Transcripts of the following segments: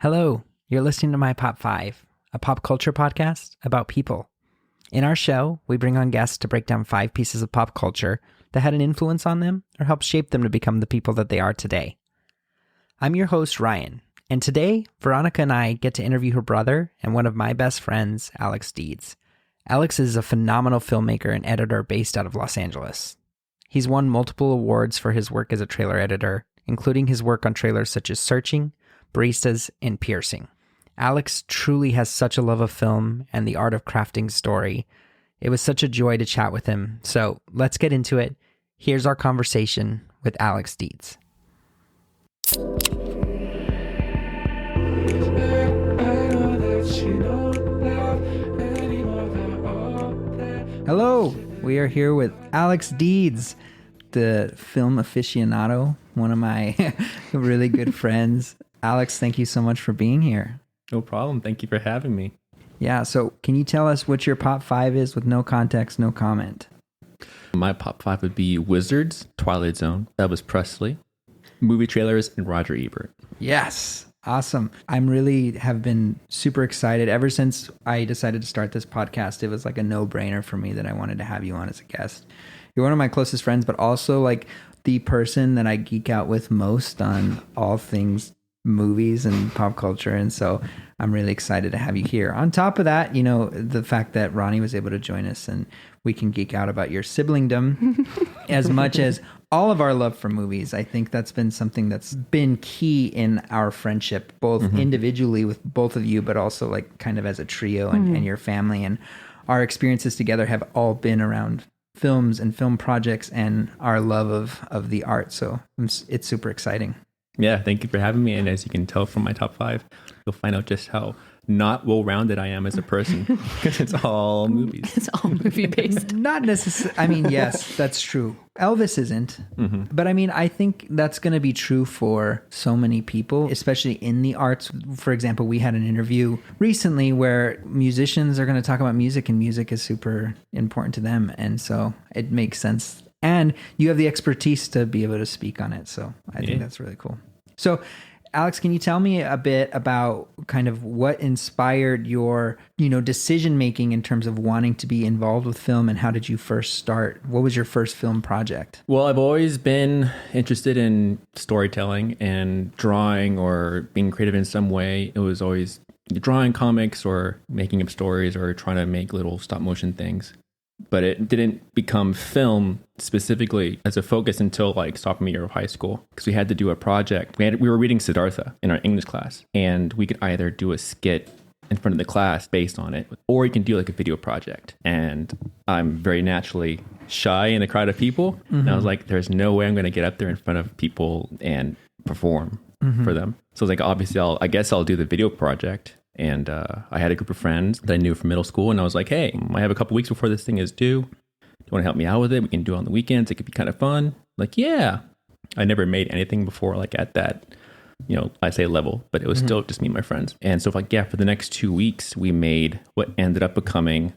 Hello, you're listening to My Pop 5, a pop culture podcast about people. In our show, we bring on guests to break down 5 pieces of pop culture that had an influence on them or helped shape them to become the people that they are today. I'm your host, Ryan, and today, Veronica and I get to interview her brother and one of my best friends, Alex Deeds. Alex is a phenomenal filmmaker and editor based out of Los Angeles. He's won multiple awards for his work as a trailer editor, including his work on trailers such as Searching, Baristas and Piercing. Alex truly has such a love of film and the art of crafting story. It was such a joy to chat with him. So let's get into it. Here's our conversation with Alex Deeds. Hello, we are here with Alex Deeds, the film aficionado, one of my really good friends. Alex, thank you so much for being here. No problem. Thank you for having me. Yeah, so can you tell us what your pop 5 is with no context, no comment? My pop 5 would be Wizards, Twilight Zone, Elvis Presley, movie trailers, and Roger Ebert. Yes, awesome. I'm really have been super excited. Ever since I decided to start this podcast, it was like a no-brainer for me that I wanted to have you on as a guest. You're one of my closest friends, but also like the person that I geek out with most on all things movies and pop culture, and so I'm really excited to have you here. On top of that, you know, the fact that Ronnie was able to join us and we can geek out about your siblingdom as much as all of our love for movies. I think that's been something that's been key in our friendship, both individually with both of you, but also like kind of as a trio and your family. And our experiences together have all been around films and film projects and our love of the art. So it's super exciting. Yeah, thank you for having me. And as you can tell from my top 5, you'll find out just how not well-rounded I am as a person because it's all movies. It's all movie-based. Not necessarily. I mean, yes, that's true. Elvis isn't. But I mean, I think that's going to be true for so many people, especially in the arts. For example, we had an interview recently where musicians are going to talk about music, and music is super important to them. And so it makes sense. And you have the expertise to be able to speak on it. So I think that's really cool. So Alex, can you tell me a bit about kind of what inspired your, decision-making in terms of wanting to be involved with film, and how did you first start? What was your first film project? Well, I've always been interested in storytelling and drawing or being creative in some way. It was always drawing comics or making up stories or trying to make little stop-motion things. But it didn't become film specifically as a focus until like sophomore year of high school, because we had to do a project. We were reading Siddhartha in our English class, and we could either do a skit in front of the class based on it, or you can do like a video project. And I'm very naturally shy in a crowd of people. And I was like, there's no way I'm going to get up there in front of people and perform for them. So I was like, obviously, I guess I'll do the video project. And I had a group of friends that I knew from middle school, and I was like, hey, I have a couple weeks before this thing is due. Do you want to help me out with it? We can do it on the weekends. It could be kind of fun. Like, yeah. I never made anything before like at that, I say level, but it was still just me and my friends. And so for the next 2 weeks, we made what ended up becoming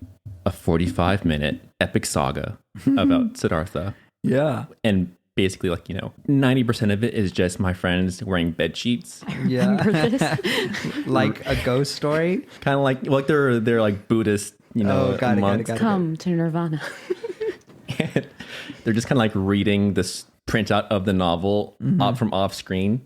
a 45-minute epic saga about Siddhartha. Yeah. And basically, 90% of it is just my friends wearing bed sheets. Yeah. Like a ghost story? Kind of like they're like Buddhist, monks. Got it. Come to Nirvana. And they're just kind of like reading this printout of the novel from off screen.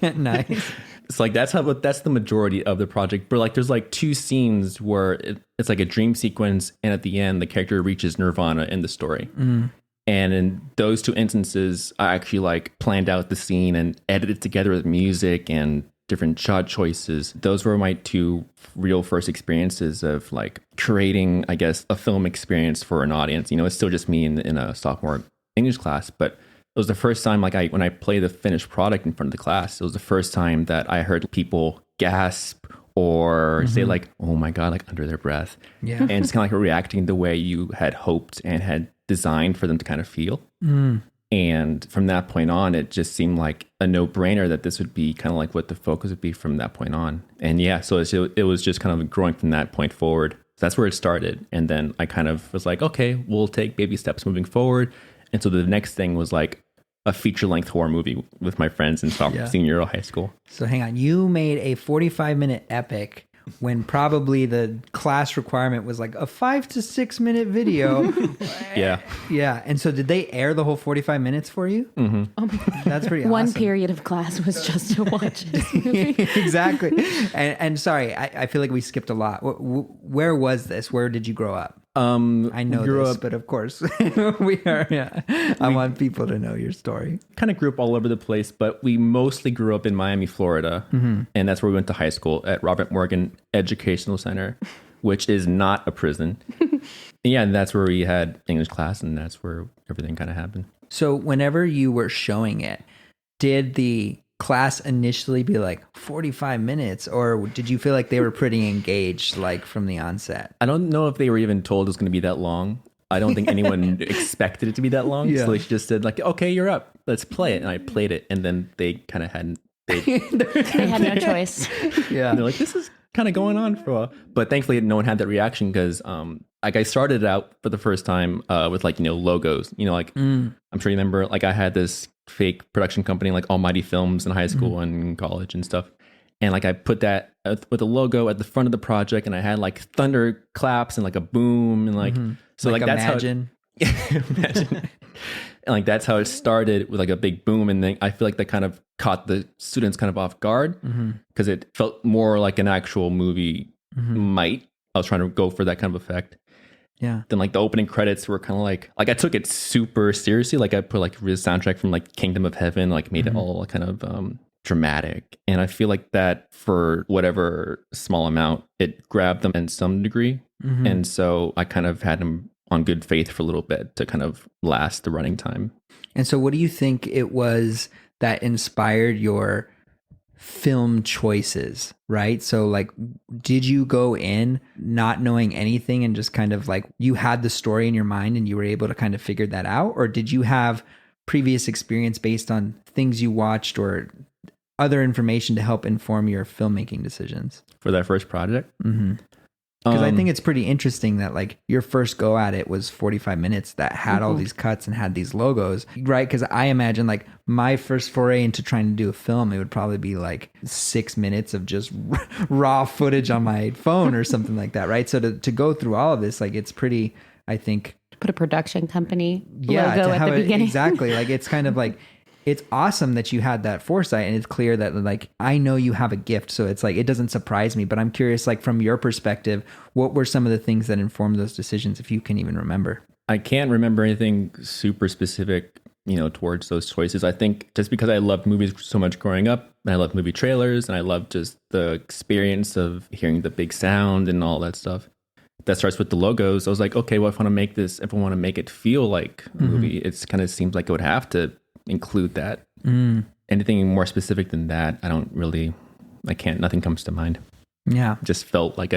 Nice. It's like that's the majority of the project. But like there's like 2 scenes where it's like a dream sequence, and at the end the character reaches Nirvana in the story. And in those 2 instances, I actually like planned out the scene and edited it together with music and different shot choices. Those were my 2 real first experiences of like creating, I guess, a film experience for an audience. It's still just me in a sophomore English class, but it was the first time when I played the finished product in front of the class, it was the first time that I heard people gasp or say like, oh my God, like under their breath. Yeah. And it's kind of like reacting the way you had hoped and had designed for them to kind of feel. And from that point on, it just seemed like a no-brainer that this would be kind of like what the focus would be from that point on. And yeah, so it was just kind of growing from that point forward. So that's where it started. And then I kind of was like, okay, we'll take baby steps moving forward. And so the next thing was like, a feature-length horror movie with my friends in senior year of high school. So hang on, you made a 45-minute epic when probably the class requirement was like a 5 to 6 minute video. Yeah. Yeah. And so did they air the whole 45 minutes for you? Mm-hmm. Oh my God. That's pretty One awesome. period of class was just to watch this movie. Exactly. And sorry, I feel like we skipped a lot. Where was this? Where did you grow up? I know this, but of course we are. Yeah, I want people to know your story. Kind of grew up all over the place, but we mostly grew up in Miami, Florida, and that's where we went to high school at Robert Morgan Educational Center, which is not a prison. And that's where we had English class, and that's where everything kind of happened. So, whenever you were showing it, did the class initially be like 45 minutes, or did you feel like they were pretty engaged, like from the onset? I don't know if they were even told it was going to be that long. I don't think anyone expected it to be that long. Yeah. So they just said like, okay, you're up. Let's play it. And I played it. And then they kind of hadn't. They had no choice. Yeah. They're like, this is kind of going on for a while. But thankfully, no one had that reaction because like I started out for the first time with like, logos, like I'm sure you remember, like I had this fake production company like Almighty Films in high school and college and stuff. And like I put that with a logo at the front of the project, and I had like thunder claps and like a boom and like so like that's imagine. imagine. And like that's how it started with like a big boom, and then I feel like that kind of caught the students kind of off guard because it felt more like an actual movie might. I was trying to go for that kind of effect. Yeah. Then like the opening credits were kind of like I took it super seriously. Like I put like real soundtrack from like Kingdom of Heaven, like made it all kind of dramatic. And I feel like that for whatever small amount, it grabbed them in some degree. And so I kind of had them on good faith for a little bit to kind of last the running time. And so what do you think it was that inspired your film choices, right? So like, did you go in not knowing anything and just kind of like you had the story in your mind and you were able to kind of figure that out? Or did you have previous experience based on things you watched or other information to help inform your filmmaking decisions? For that first project? Because I think it's pretty interesting that like your first go at it was 45 minutes that had all these cuts and had these logos, right? Because I imagine like my first foray into trying to do a film, it would probably be like 6 minutes of just raw footage on my phone or something like that, right? So to go through all of this, like it's pretty, I think. Put a production company Yeah, logo to at have the it, beginning. exactly. Like it's kind of like, it's awesome that you had that foresight, and it's clear that like I know you have a gift, so it's like it doesn't surprise me, but I'm curious, like from your perspective, what were some of the things that informed those decisions, if you can even remember? I can't remember anything super specific, towards those choices. I think just because I loved movies so much growing up, and I loved movie trailers, and I loved just the experience of hearing the big sound and all that stuff. That starts with the logos. I was like, okay, well, if I want to make this, if I want to make it feel like a movie, it's kind of seems like it would have to include that. Anything more specific than that, nothing comes to mind. Yeah. Just felt like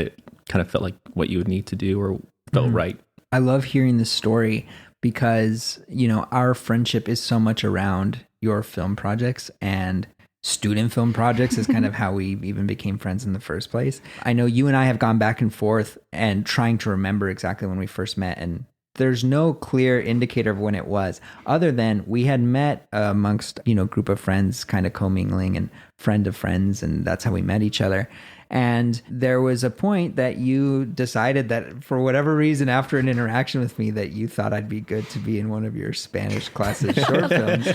what you would need to do or felt right. I love hearing this story because, our friendship is so much around your film projects, and student film projects is kind of how we even became friends in the first place. I know you and I have gone back and forth and trying to remember exactly when we first met, and there's no clear indicator of when it was, other than we had met amongst, group of friends, kind of commingling and friend of friends. And that's how we met each other. And there was a point that you decided that for whatever reason, after an interaction with me, that you thought I'd be good to be in one of your Spanish classes short films.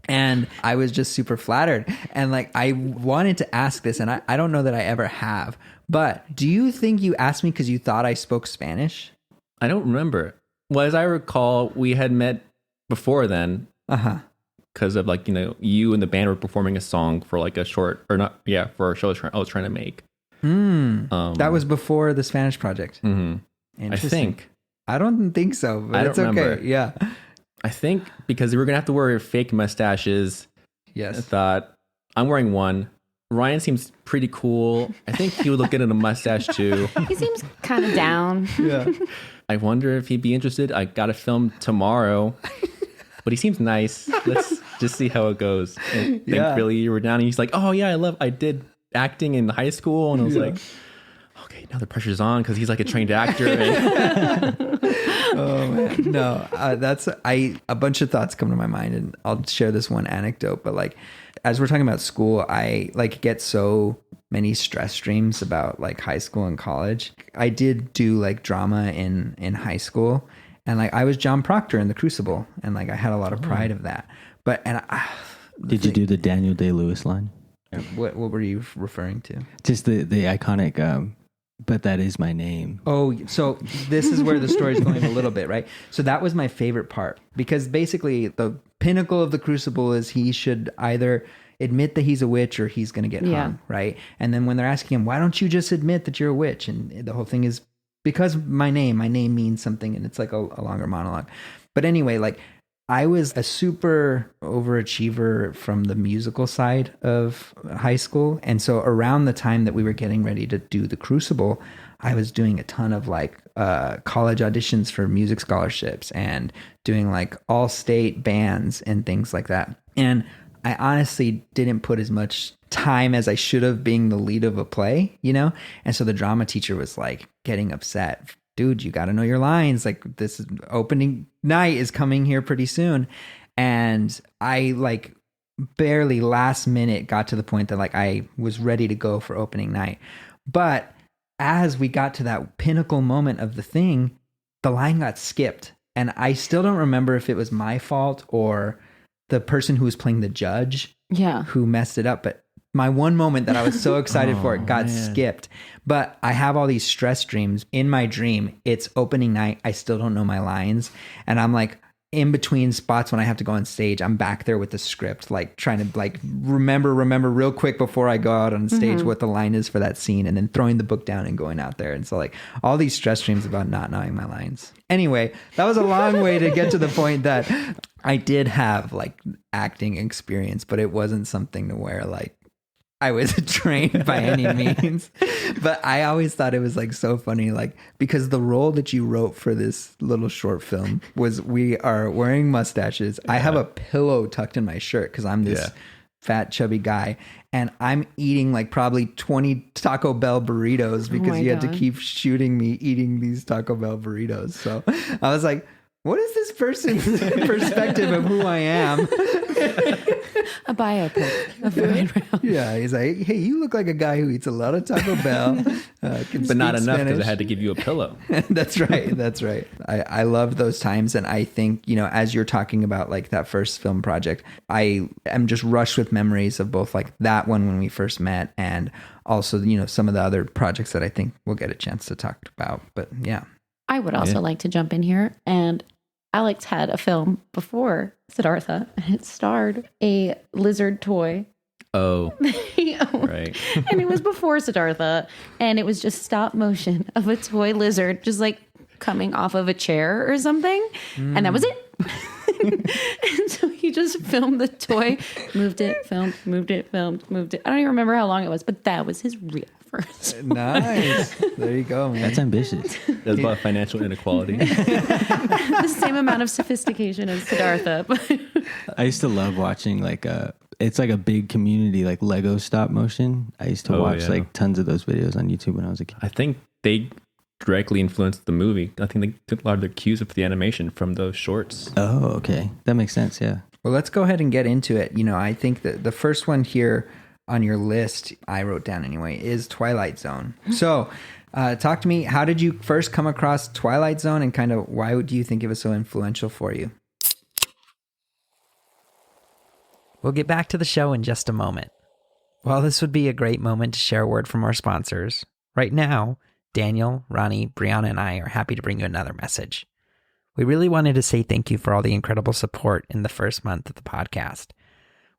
And I was just super flattered. And like, I wanted to ask this, and I don't know that I ever have, but do you think you asked me because you thought I spoke Spanish? I don't remember. Well, as I recall, we had met before then. Because of like, you and the band were performing a song for like a short, or not, yeah, for a show I was trying to make. That was before the Spanish project. I Interesting. think. I don't think so, but I it's don't okay. remember. Yeah. I think because we were going to have to wear fake mustaches. Yes. I thought, I'm wearing one. Ryan seems pretty cool. I think he would look good in a mustache too. He seems kind of down. Yeah. I wonder if he'd be interested. I got a film tomorrow, but he seems nice. Let's just see how it goes. And thankfully you were down, and he's like, oh yeah, I did acting in high school. And I was like, okay, now the pressure's on because he's like a trained actor. And Oh man, no, a bunch of thoughts come to my mind, and I'll share this one anecdote. But like, as we're talking about school, I like get so many stress streams about like high school and college. I did do like drama in high school, and like I was John Proctor in The Crucible, and like I had a lot of pride of that. But Did you do the Daniel Day-Lewis line? What were you referring to? Just the iconic. But that is my name. Oh, so this is where the story is going a little bit, right? So that was my favorite part, because basically the pinnacle of The Crucible is he should either admit that he's a witch or he's going to get hung, right? And then when they're asking him, why don't you just admit that you're a witch? And the whole thing is because my name means something, and it's like a longer monologue. But anyway, like I was a super overachiever from the musical side of high school. And so around the time that we were getting ready to do The Crucible, I was doing a ton of like college auditions for music scholarships and doing like all state bands and things like that. And I honestly didn't put as much time as I should have being the lead of a play, you know? And so the drama teacher was like getting upset. Dude, you got to know your lines. Like this opening night is coming here pretty soon. And I like barely last minute got to the point that like I was ready to go for opening night. But as we got to that pinnacle moment of the thing, the line got skipped. And I still don't remember if it was my fault or the person who was playing the judge who messed it up. But my one moment that I was so excited for it got skipped. But I have all these stress dreams. In my dream, it's opening night. I still don't know my lines. And I'm like in between spots when I have to go on stage, I'm back there with the script, like trying to like remember real quick before I go out on stage what the line is for that scene, and then throwing the book down and going out there. And so like all these stress dreams about not knowing my lines. Anyway, that was a long way to get to the point that I did have like acting experience, but it wasn't something to where like I was trained by any means. But I always thought it was like so funny, like because the role that you wrote for this little short film was we are wearing mustaches. I have a pillow tucked in my shirt because I'm this fat chubby guy, and I'm eating like probably 20 Taco Bell burritos because you had to keep shooting me eating these Taco Bell burritos. So I was like, what is this person's perspective of who I am? A biopic of Ryan Reynolds. Yeah, he's like, hey, you look like a guy who eats a lot of Taco Bell. But not enough because I had to give you a pillow. That's right. That's right. I love those times. And I think, you know, as you're talking about like that first film project, I am just rushed with memories of both like that one when we first met and also, you know, some of the other projects that I think we'll get a chance to talk about. But yeah. I would also like to jump in here. And Alex had a film before Siddhartha, and it starred a lizard toy. Oh, He owned. right. And it was before Siddhartha, and it was just stop motion of a toy lizard just like coming off of a chair or something. And that was it. And so he just filmed the toy, moved it, filmed, moved it, filmed, moved it. I don't even remember how long it was, but that was his real first. Nice. There you go, man. That's ambitious. That's about financial inequality. The same amount of sophistication as Siddhartha. But I used to love watching like it's like a big community, like Lego stop motion. I used to watch like tons of those videos on YouTube when I was a kid. I think they directly influenced the movie. I think they took a lot of the cues of the animation from those shorts. Oh, okay. That makes sense. Yeah. Well, let's go ahead and get into it. You know, I think that the first one here on your list, I wrote down anyway, is Twilight Zone. So talk to me. How did you first come across Twilight Zone, and kind of why do you think it was so influential for you? We'll get back to the show in just a moment. While this would be a great moment to share a word from our sponsors, right now, Daniel, Ronnie, Brianna, and I are happy to bring you another message. We really wanted to say thank you for all the incredible support in the first month of the podcast.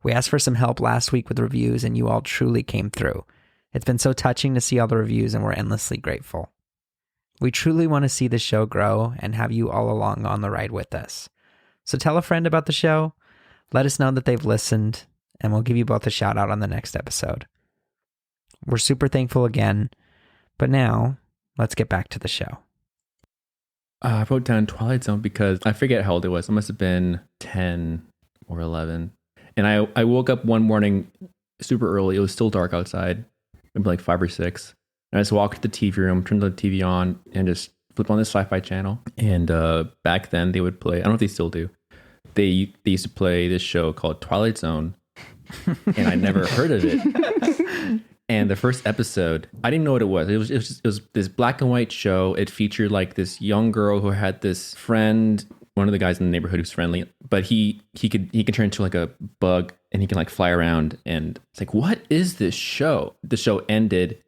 We asked for some help last week with reviews, and you all truly came through. It's been so touching to see all the reviews, and we're endlessly grateful. We truly want to see the show grow and have you all along on the ride with us. So tell a friend about the show, let us know that they've listened, and we'll give you both a shout out on the next episode. We're super thankful again, but now let's get back to the show. I wrote down Twilight Zone because I forget how old it was. It must have been 10 or 11. And I woke up one morning super early. It was still dark outside, maybe like 5 or 6. And I just walked to the TV room, turned the TV on, and just flip on the Sci-Fi channel, and back then they would play. I don't know if they still do. They used to play this show called Twilight Zone, and I never heard of it. And the first episode, I didn't know what it was. It was this black and white show. It featured like this young girl who had this friend, one of the guys in the neighborhood who's friendly, but he could turn into like a bug and he can like fly around. And it's like, what is this show? The show ended,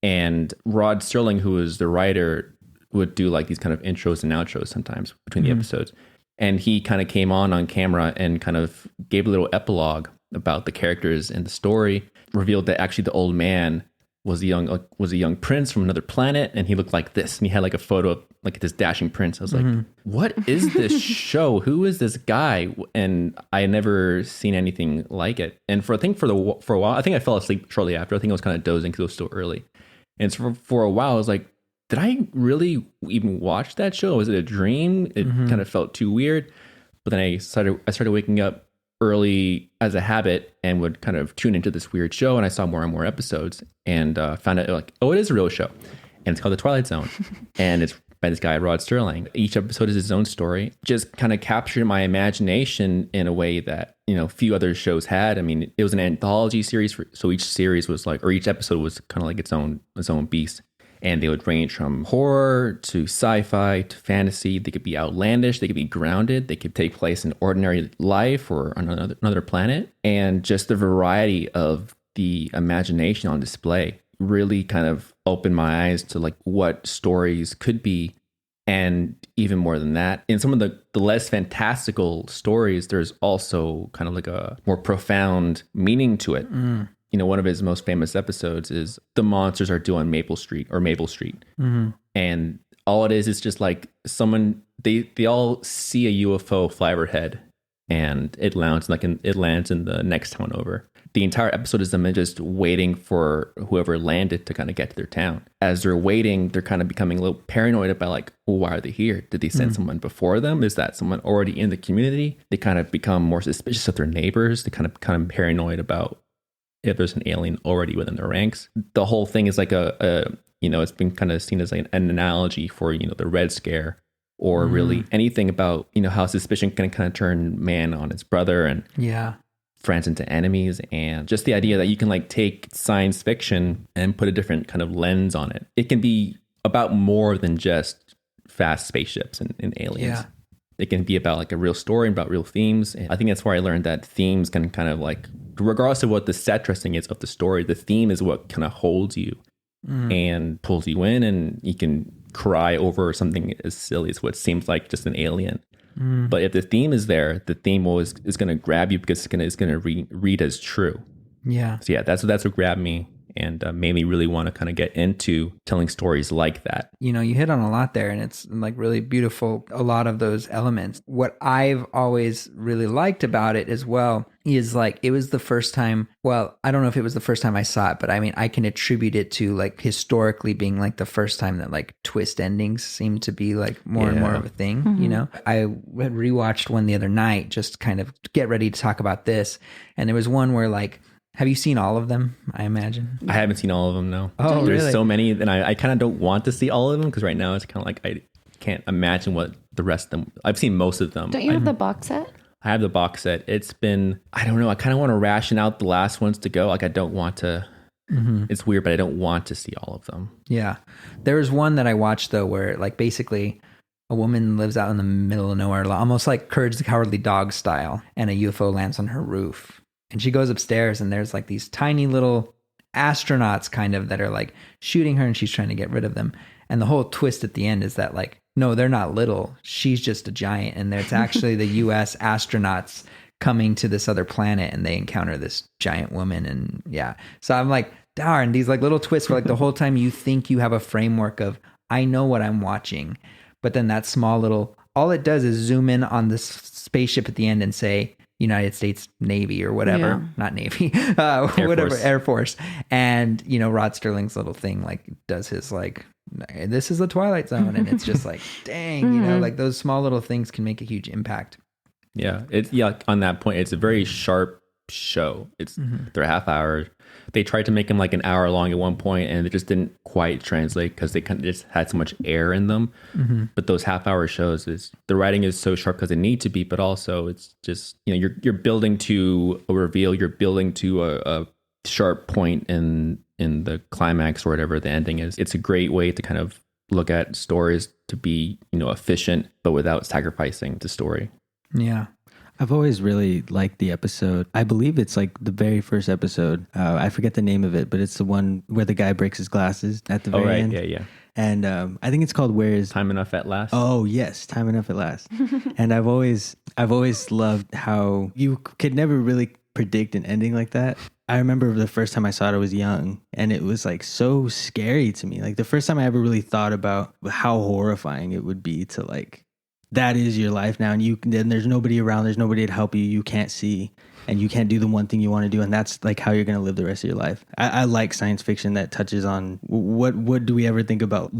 and Rod Serling, who was the writer, would do like these kind of intros and outros sometimes between the episodes. And he kind of came on camera and kind of gave a little epilogue about the characters and the story, revealed that actually the old man was a young prince from another planet, and he looked like this, and he had like a photo of like this dashing prince. I was like, what is this show? Who is this guy? And I had never seen anything like it. And for a while, I think I fell asleep shortly after. I think I was kind of dozing because it was still early. And so for a while, I was like, did I really even watch that show? Was it a dream? It kind of felt too weird. But then I started waking up early as a habit and would kind of tune into this weird show, and I saw more and more episodes and found out like, oh, it is a real show, and it's called The Twilight Zone, and it's by this guy Rod Serling. Each episode is his own story. Just kind of captured my imagination in a way that few other shows had. I mean, it was an anthology series, so each series was like, or each episode was kind of like its own beast. And they would range from horror to sci-fi to fantasy. They could be outlandish. They could be grounded. They could take place in ordinary life or on another planet. And just the variety of the imagination on display really kind of opened my eyes to like what stories could be. And even more than that, in some of the less fantastical stories, there's also kind of like a more profound meaning to it. One of his most famous episodes is the monsters are due on Maple Street. And all it is just like someone, they all see a UFO fly overhead, and it lands in the next town over. The entire episode is them just waiting for whoever landed to kind of get to their town. As they're waiting, they're kind of becoming a little paranoid about like, well, why are they here? Did they send someone before them? Is that someone already in the community? They kind of become more suspicious of their neighbors. They kind of paranoid about if there's an alien already within their ranks. The whole thing is like it's been kind of seen as like an analogy for, the Red Scare, or really anything about, how suspicion can kind of turn man on his brother and friends into enemies. And just the idea that you can like take science fiction and put a different kind of lens on it. It can be about more than just fast spaceships and aliens. Yeah. It can be about like a real story, about real themes. And I think that's where I learned that themes can kind of like, regardless of what the set dressing is of the story, the theme is what kind of holds you and pulls you in, and you can cry over something as silly as what seems like just an alien. But if the theme is there, the theme is going to grab you because it's going to read as true. Yeah. So yeah, that's what grabbed me and made me really want to kind of get into telling stories like that. You hit on a lot there, and it's like really beautiful, a lot of those elements. What I've always really liked about it as well is like, it was the first time, well, I don't know if it was the first time I saw it, but I mean, I can attribute it to like historically being like the first time that like twist endings seem to be like more and more of a thing, I had rewatched one the other night, just kind of get ready to talk about this. And there was one where like, have you seen all of them, I imagine? I haven't seen all of them, no. Oh, There's really? so many, and I kind of don't want to see all of them, because right now it's kind of like I can't imagine what the rest of them... I've seen most of them. Don't you have the box set? I have the box set. It's been... I don't know. I kind of want to ration out the last ones to go. Like, I don't want to... It's weird, but I don't want to see all of them. Yeah. There was one that I watched, though, where like basically a woman lives out in the middle of nowhere, almost like Courage the Cowardly Dog style, and a UFO lands on her roof. And she goes upstairs, and there's like these tiny little astronauts kind of that are like shooting her, and she's trying to get rid of them. And the whole twist at the end is that like, no, they're not little. She's just a giant. And it's actually the US astronauts coming to this other planet, and they encounter this giant woman. And yeah. So I'm like, darn, these like little twists where like the whole time you think you have a framework of, I know what I'm watching. But then that small little, all it does is zoom in on this spaceship at the end and say, United States Navy or whatever, not Navy, Air Force. And, Rod Sterling's little thing, like does his like, this is the Twilight Zone. And it's just like, dang, like those small little things can make a huge impact. Yeah. On that point, it's a very sharp show. They're half hours, They tried to make them like an hour long at one point, and it just didn't quite translate because they kind of just had so much air in them. But those half-hour shows, the writing is so sharp because it needs to be, but also it's just, you know, you're building to a reveal, you're building to a sharp point in the climax or whatever the ending is. It's a great way to kind of look at stories to be, you know, efficient, but without sacrificing the story. Yeah. I've always really liked the episode. I believe it's like the very first episode. I forget the name of it, but it's the one where the guy breaks his glasses at the very end. Yeah. And I think it's called "Where Is Time Enough at Last? Oh yes, Time Enough at Last. And I've always loved how you could never really predict an ending like that. I remember the first time I saw it, I was young, and it was like so scary to me. Like the first time I ever really thought about how horrifying it would be to like, that is your life now, and then there's nobody around, there's nobody to help you, you can't see, and you can't do the one thing you want to do, and that's like how you're going to live the rest of your life. I like science fiction that touches on what do we ever think about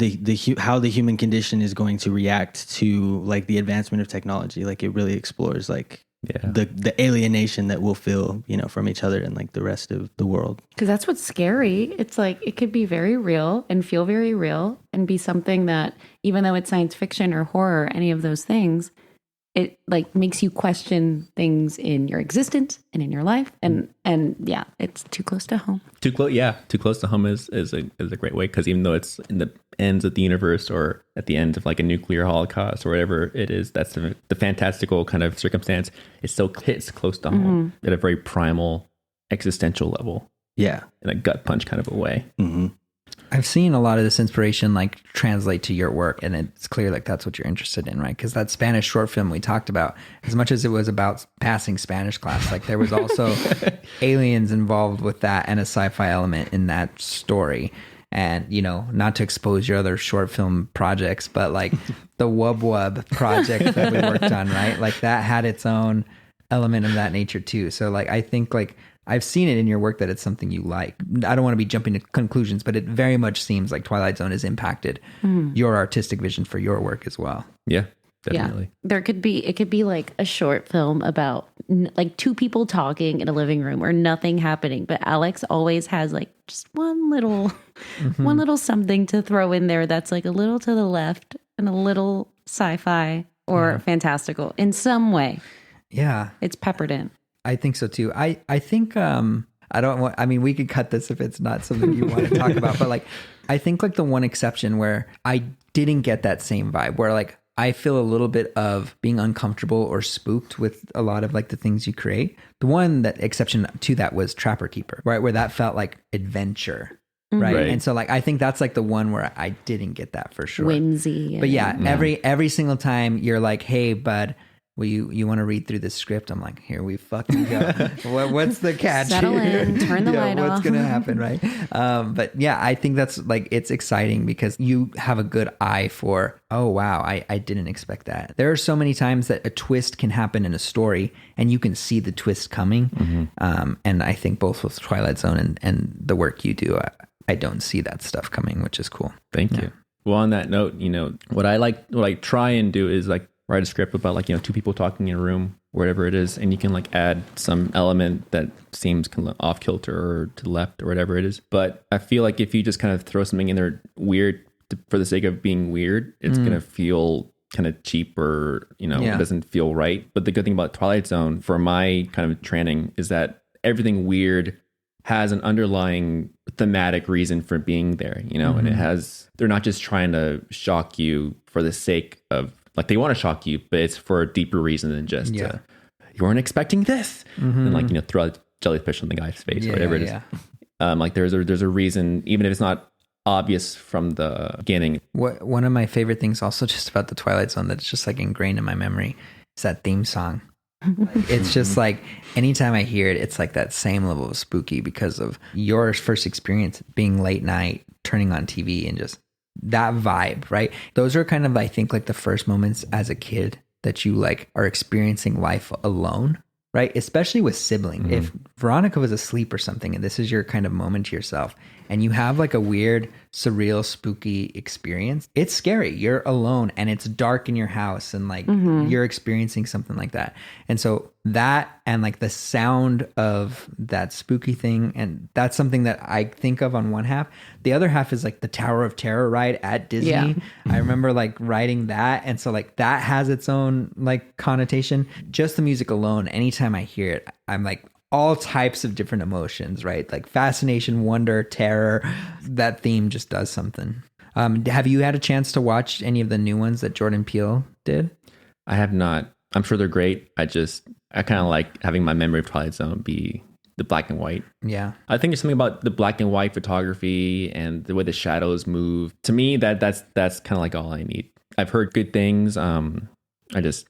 how the human condition is going to react to like the advancement of technology. Like it really explores like the alienation that we'll feel, you know, from each other and like the rest of the world. Because that's what's scary. It's like it could be very real and feel very real and be something that, even though it's science fiction or horror, any of those things, it like makes you question things in your existence and in your life. And yeah, it's too close to home. Too close to home is a great way, because even though it's in the ends of the universe or at the end of like a nuclear holocaust or whatever it is, that's the fantastical kind of circumstance. It still hits close to home at a very primal existential level. Yeah, in a gut punch kind of a way. I've seen a lot of this inspiration like translate to your work, and it's clear like that's what you're interested in, right? Because that Spanish short film we talked about, as much as it was about passing Spanish class, like there was also aliens involved with that and a sci-fi element in that story. And, you know, not to expose your other short film projects, but like the Wub Wub project that we worked on, right? Like that had its own element of that nature too. So like, I think like I've seen it in your work that it's something you like. I don't want to be jumping to conclusions, but it very much seems like Twilight Zone has impacted your artistic vision for your work as well. Yeah, definitely. Yeah. It could be like a short film about like two people talking in a living room or nothing happening. But Alex always has like just one little something to throw in there that's like a little to the left and a little sci-fi or fantastical in some way. Yeah. It's peppered in. I think so too. I think we could cut this if it's not something you want to talk about, but like I think like the one exception where I didn't get that same vibe, where like I feel a little bit of being uncomfortable or spooked with a lot of like the things you create. The one that exception to that was Trapper Keeper, right? Where that felt like adventure. Right? And so like I think that's like the one where I didn't get that for sure. Whimsy. But yeah, every single time you're like, hey bud, well, you want to read through the script? I'm like, here we fucking go. What's the catch? Settle here? in, turn the light off. What's going to happen, right? But yeah, I think that's like, it's exciting because you have a good eye for, oh, wow, I didn't expect that. There are so many times that a twist can happen in a story and you can see the twist coming. And I think both with Twilight Zone and the work you do, I don't see that stuff coming, which is cool. Thank you. Well, on that note, you know, what I try and do is like, write a script about like, you know, two people talking in a room, whatever it is, and you can like add some element that seems kind of off kilter or to the left or whatever it is. But I feel like if you just kind of throw something in there weird for the sake of being weird, it's gonna feel kind of cheap or, you know, it doesn't feel right. But the good thing about Twilight Zone for my kind of training is that everything weird has an underlying thematic reason for being there, you know, and they're not just trying to shock you for the sake of, like, they want to shock you, but it's for a deeper reason than just you weren't expecting this, and like, you know, throw a jellyfish on the guy's face or whatever it is. Like there's a reason, even if it's not obvious from the beginning. One of my favorite things also just about the Twilight Zone that's just like ingrained in my memory is that theme song. Like, it's just like anytime I hear it, it's like that same level of spooky because of your first experience being late night, turning on TV and just that vibe, right? Those are kind of, I think, like the first moments as a kid that you like are experiencing life alone, right? Especially with sibling. If Veronica was asleep or something and this is your kind of moment to yourself and you have like a weird, surreal, spooky experience, it's scary. You're alone and it's dark in your house and like you're experiencing something like that. And so that and like the sound of that spooky thing, and that's something that I think of on one half. The other half is like the Tower of Terror ride at Disney. Yeah. I remember like riding that, and so like that has its own like connotation. Just the music alone, anytime I hear it, I'm like all types of different emotions, right? Like fascination, wonder, terror. That theme just does something. Have you had a chance to watch any of the new ones that Jordan Peele did? I have not. I'm sure they're great. I kind of like having my memory of Twilight Zone be the black and white. Yeah. I think there's something about the black and white photography and the way the shadows move. To me, that's kind of like all I need. I've heard good things. I just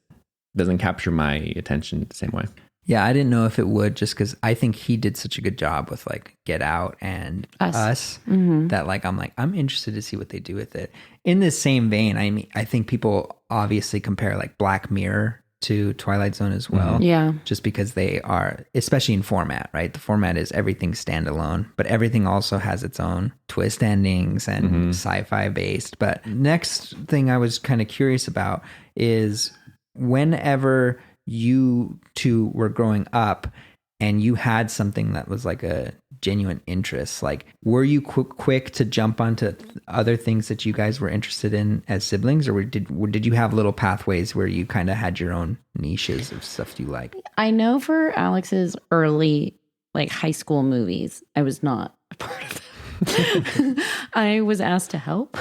doesn't capture my attention the same way. Yeah, I didn't know if it would, just because I think he did such a good job with like Get Out and Us that like I'm interested to see what they do with it. In this same vein, I mean, I think people obviously compare like Black Mirror to Twilight Zone as well. Yeah. Just because they are, especially in format, right? The format is everything standalone, but everything also has its own twist endings and sci-fi based. But next thing I was kind of curious about is whenever you two were growing up and you had something that was like a genuine interest, like were you quick to jump onto other things that you guys were interested in as siblings, or did you have little pathways where you kind of had your own niches of stuff you like? I know for Alex's early like high school movies, I was not a part of them. I was asked to help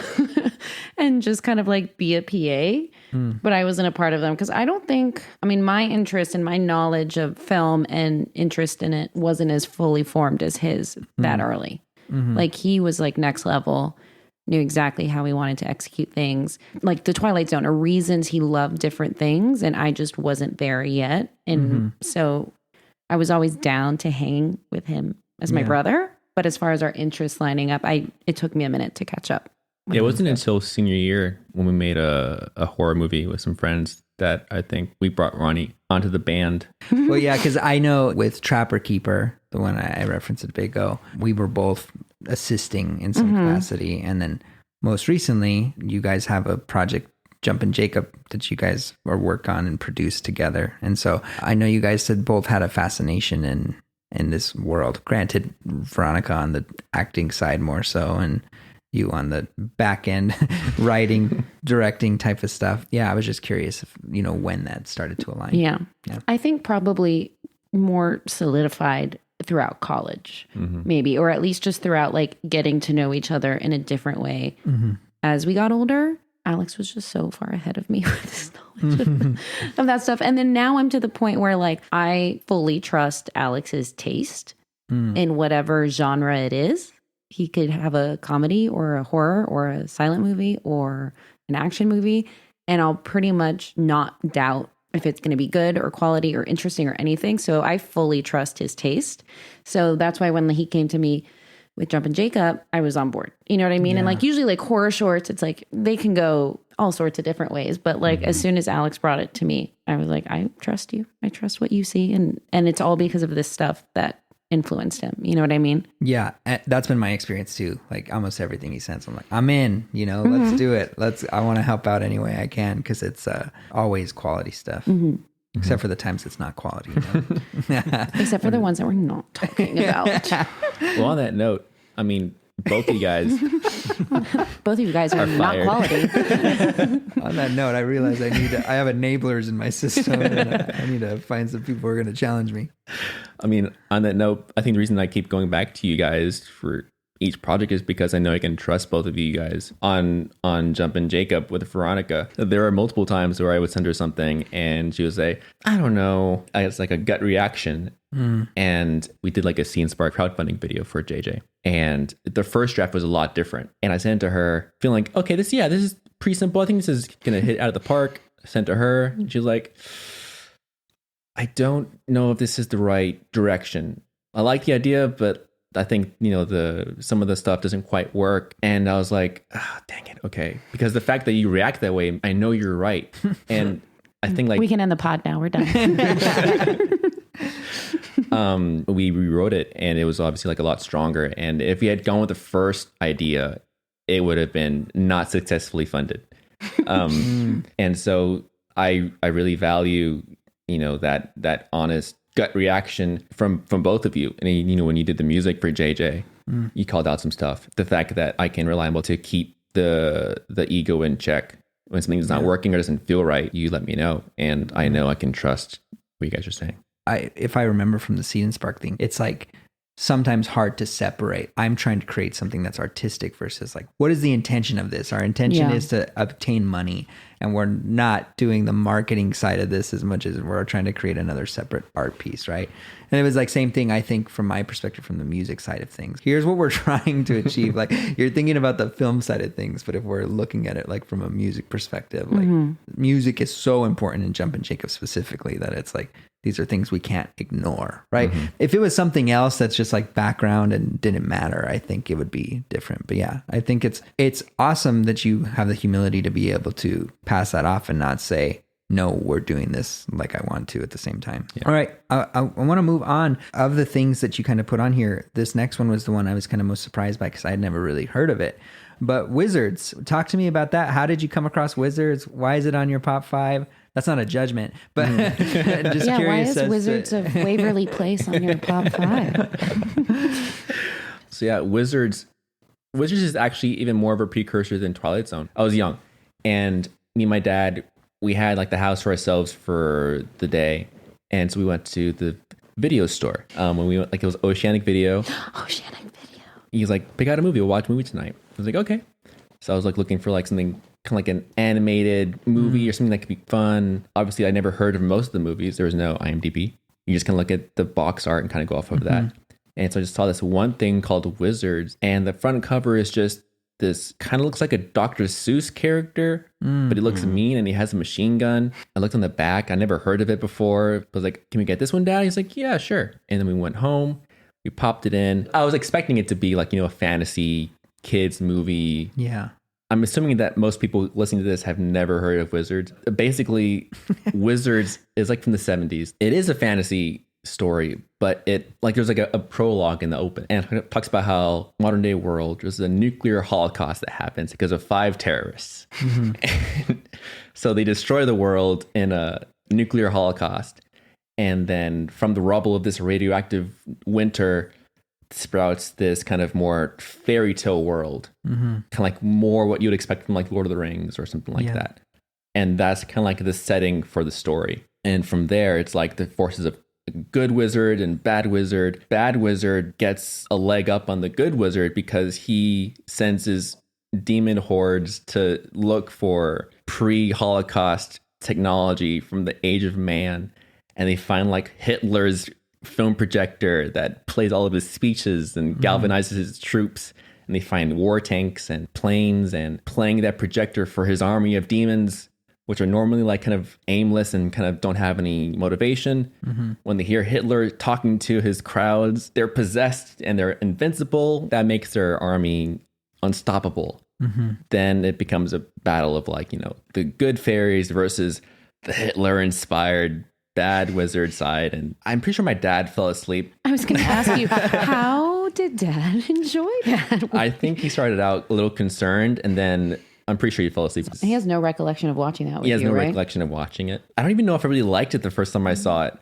and just kind of like be a PA, but I wasn't a part of them because my interest and my knowledge of film and interest in it wasn't as fully formed as his that early. Like he was like next level, knew exactly how he wanted to execute things. Like the Twilight Zone are reasons he loved different things, and I just wasn't there yet. And so I was always down to hang with him as my brother. But as far as our interests lining up, it took me a minute to catch up. Yeah, it wasn't until senior year when we made a horror movie with some friends that I think we brought Ronnie onto the band. Well, yeah, because I know with Trapper Keeper, the one I referenced a bit ago, we were both assisting in some capacity. And then most recently, you guys have a project, Jumpin' Jacob, that you guys are work on and produce together. And so I know you guys had both had a fascination in this world. Granted, Veronica on the acting side more so, and you on the back end writing, directing type of stuff. Yeah, I was just curious if, when that started to align. Yeah. I think probably more solidified throughout college, maybe, or at least just throughout like getting to know each other in a different way. As we got older, Alex was just so far ahead of me with his knowledge of that stuff. And then now I'm to the point where like I fully trust Alex's taste in whatever genre it is. He could have a comedy or a horror or a silent movie or an action movie, and I'll pretty much not doubt if it's going to be good or quality or interesting or anything. So I fully trust his taste. So that's why when he came to me with Jumpin' Jacob, I was on board. You know what I mean? Yeah. And like usually like horror shorts, it's like they can go all sorts of different ways. But like as soon as Alex brought it to me, I was like, I trust you. I trust what you see. And it's all because of this stuff that influenced him. You know what I mean? Yeah. That's been my experience too. Like almost everything he sends, I'm like, I'm in, let's do it. I want to help out any way I can because it's always quality stuff. Except for the times it's not quality. Except for the ones that we're not talking about. Well, on that note, I mean, both of you guys are not quality. On that note, I realize I have enablers in my system, and I need to find some people who are going to challenge me. I mean, on that note, I think the reason I keep going back to you guys for each project is because I know I can trust both of you guys. On Jumpin' Jacob with Veronica, there are multiple times where I would send her something and she would say, I don't know. It's like a gut reaction. And we did like a Scene Spark crowdfunding video for JJ. And the first draft was a lot different. And I sent it to her feeling like, okay, this is pretty simple. I think this is going to hit out of the park. I sent it to her. And she was like, I don't know if this is the right direction. I like the idea, but I think, some of the stuff doesn't quite work. And I was like, dang it. Okay. Because the fact that you react that way, I know you're right. And I think like we can end the pod now. We're done. We rewrote it and it was obviously like a lot stronger. And if we had gone with the first idea, it would have been not successfully funded. And so I really value that honest gut reaction from both of you. And when you did the music for JJ, you called out some stuff. The fact that I can rely on to keep the ego in check when something's not working or doesn't feel right, you let me know, and I know I can trust what you guys are saying. If I remember from the Seed and Spark thing, it's like sometimes hard to separate. I'm trying to create something that's artistic versus like, what is the intention of this? Our intention is to obtain money, and we're not doing the marketing side of this as much as we're trying to create another separate art piece, right? And it was like same thing, I think, from my perspective, from the music side of things. Here's what we're trying to achieve. Like, you're thinking about the film side of things, but if we're looking at it like from a music perspective, like music is so important in Jumpin' Jacob specifically that it's like, these are things we can't ignore, right? If it was something else that's just like background and didn't matter, I think it would be different. But yeah, I think it's awesome that you have the humility to be able to pass that off and not say, no, we're doing this like I want to at the same time. Yeah. All right. I want to move on. Of the things that you kind of put on here, this next one was the one I was kind of most surprised by because I had never really heard of it. But Wizards, talk to me about that. How did you come across Wizards? Why is it on your pop 5? That's not a judgment, but just yeah, curious. Why is Wizards of Waverly Place on your top 5? So yeah, Wizards is actually even more of a precursor than Twilight Zone. I was young, and me and my dad, we had like the house for ourselves for the day, and so we went to the video store. When we went, like, it was Oceanic Video. Oceanic Video. He was like, pick out a movie. We'll watch a movie tonight. I was like, okay. So I was like looking for like something kind of like an animated movie or something that could be fun. Obviously, I never heard of most of the movies. There was no IMDb. You just kind of look at the box art and kind of go off of that. And so I just saw this one thing called Wizards, and the front cover is just this kind of looks like a Dr. Seuss character, but he looks mean and he has a machine gun. I looked on the back. I never heard of it before. I was like, can we get this one, Dad? He's like, yeah, sure. And then we went home. We popped it in. I was expecting it to be like, a fantasy kids movie. Yeah. I'm assuming that most people listening to this have never heard of Wizards. Basically, Wizards is like from the 70s. It is a fantasy story, but there's like a prologue in the open, and it talks about how modern day world, there's a nuclear holocaust that happens because of 5 terrorists. And so they destroy the world in a nuclear holocaust, and then from the rubble of this radioactive winter sprouts this kind of more fairy tale world, kind of like more what you'd expect from like Lord of the Rings or something like that. And that's kind of like the setting for the story. And from there, it's like the forces of good wizard and bad wizard. Bad wizard gets a leg up on the good wizard because he sends his demon hordes to look for pre-Holocaust technology from the age of man. And they find like Hitler's film projector that plays all of his speeches and galvanizes his troops. And they find war tanks and planes, and playing that projector for his army of demons, which are normally like kind of aimless and kind of don't have any motivation. When they hear Hitler talking to his crowds, they're possessed and they're invincible. That makes their army unstoppable. Then it becomes a battle of like, the good fairies versus the Hitler-inspired bad wizard side. And I'm pretty sure my dad fell asleep. I was going to ask you, how did Dad enjoy that? I think he started out a little concerned, and then I'm pretty sure he fell asleep. He has no recollection of watching that with you, He has no right? recollection of watching it. I don't even know if I really liked it the first time I saw it.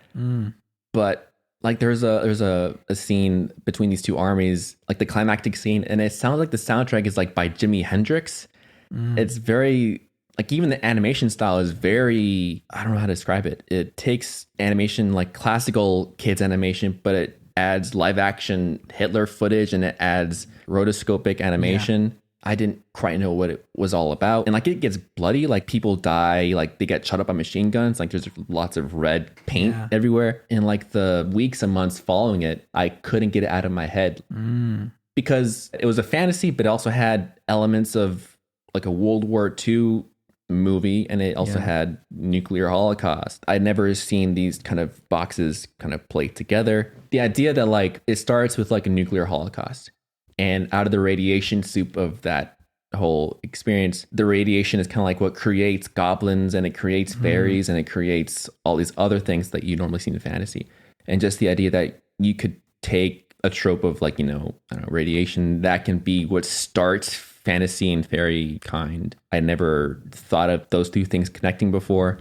But like there's a scene between these two armies, like the climactic scene, and it sounds like the soundtrack is like by Jimi Hendrix. It's very, like, even the animation style is very, I don't know how to describe it. It takes animation like classical kids animation, but it adds live action Hitler footage, and it adds rotoscopic animation. I didn't quite know what it was all about. And like it gets bloody, like people die, like they get shot up by machine guns, like there's lots of red paint everywhere. And like the weeks and months following it, I couldn't get it out of my head because it was a fantasy, but it also had elements of like a World War II movie, and it also had nuclear holocaust. I'd never seen these kind of boxes kind of played together. The idea that like it starts with like a nuclear holocaust, and out of the radiation soup of that whole experience, the radiation is kind of like what creates goblins, and it creates fairies, and it creates all these other things that you normally see in fantasy. And just the idea that you could take a trope of like, I don't know, radiation. That can be what starts fantasy and fairy kind. I never thought of those two things connecting before.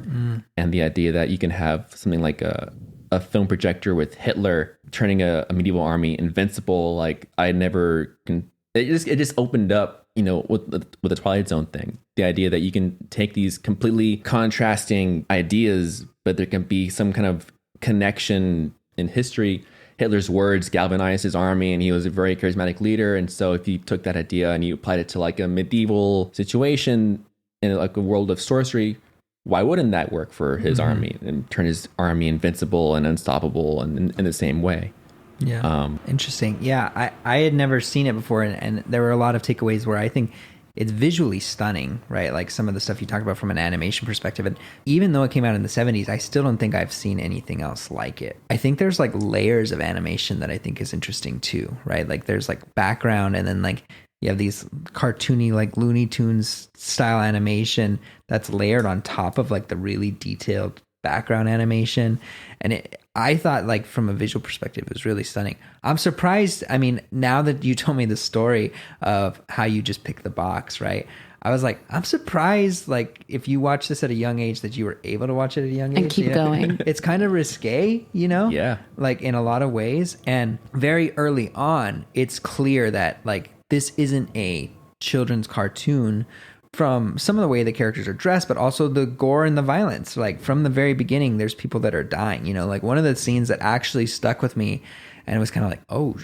And the idea that you can have something like a film projector with Hitler turning a medieval army invincible. Like I never can, it just opened up, with the Twilight Zone thing, the idea that you can take these completely contrasting ideas, but there can be some kind of connection in history. Hitler's words galvanized his army, and he was a very charismatic leader. And so if you took that idea and you applied it to like a medieval situation in like a world of sorcery, why wouldn't that work for his army and turn his army invincible and unstoppable and in the same way? Yeah. Interesting. Yeah. I had never seen it before. And there were a lot of takeaways where I think it's visually stunning, right? Like some of the stuff you talk about from an animation perspective. And even though it came out in the 70s, I still don't think I've seen anything else like it. I think there's like layers of animation that I think is interesting too, right? Like there's like background, and then like you have these cartoony like Looney Tunes style animation that's layered on top of like the really detailed background animation. And I thought like from a visual perspective, it was really stunning. I'm surprised. I mean, now that you told me the story of how you just picked the box, right? I was like, I'm surprised, like, if you watch this at a young age, that you were able to watch it at a young age. And keep going. It's kind of risque, Yeah. like in a lot of ways. And very early on, it's clear that like this isn't a children's cartoon from some of the way the characters are dressed, but also the gore and the violence. Like from the very beginning, there's people that are dying, like one of the scenes that actually stuck with me and it was kind of like, oh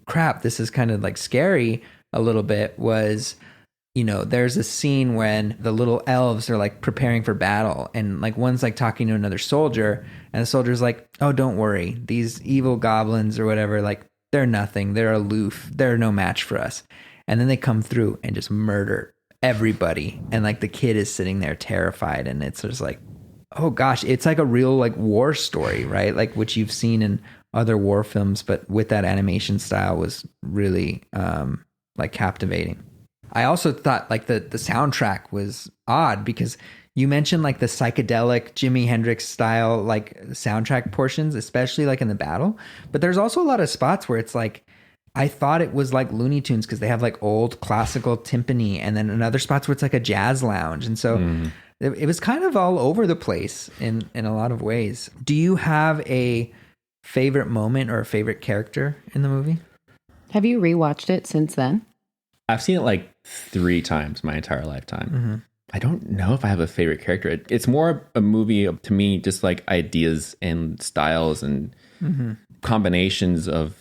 crap, this is kind of like scary a little bit, was, there's a scene when the little elves are like preparing for battle, and like one's like talking to another soldier, and the soldier's like, oh, don't worry, these evil goblins or whatever, like they're nothing, they're aloof, they're no match for us. And then they come through and just murder everybody, and like the kid is sitting there terrified, and it's just like, oh gosh, it's like a real like war story, right? Like which you've seen in other war films, but with that animation style was really like captivating. I also thought like the soundtrack was odd, because you mentioned like the psychedelic Jimi Hendrix style like soundtrack portions, especially like in the battle, but there's also a lot of spots where it's like, I thought it was like Looney Tunes because they have like old classical timpani, and then in other spots where it's like a jazz lounge. And so it was kind of all over the place in a lot of ways. Do you have a favorite moment or a favorite character in the movie? Have you rewatched it since then? I've seen it like 3 times my entire lifetime. I don't know if I have a favorite character. It's more a movie to me, just like ideas and styles and combinations of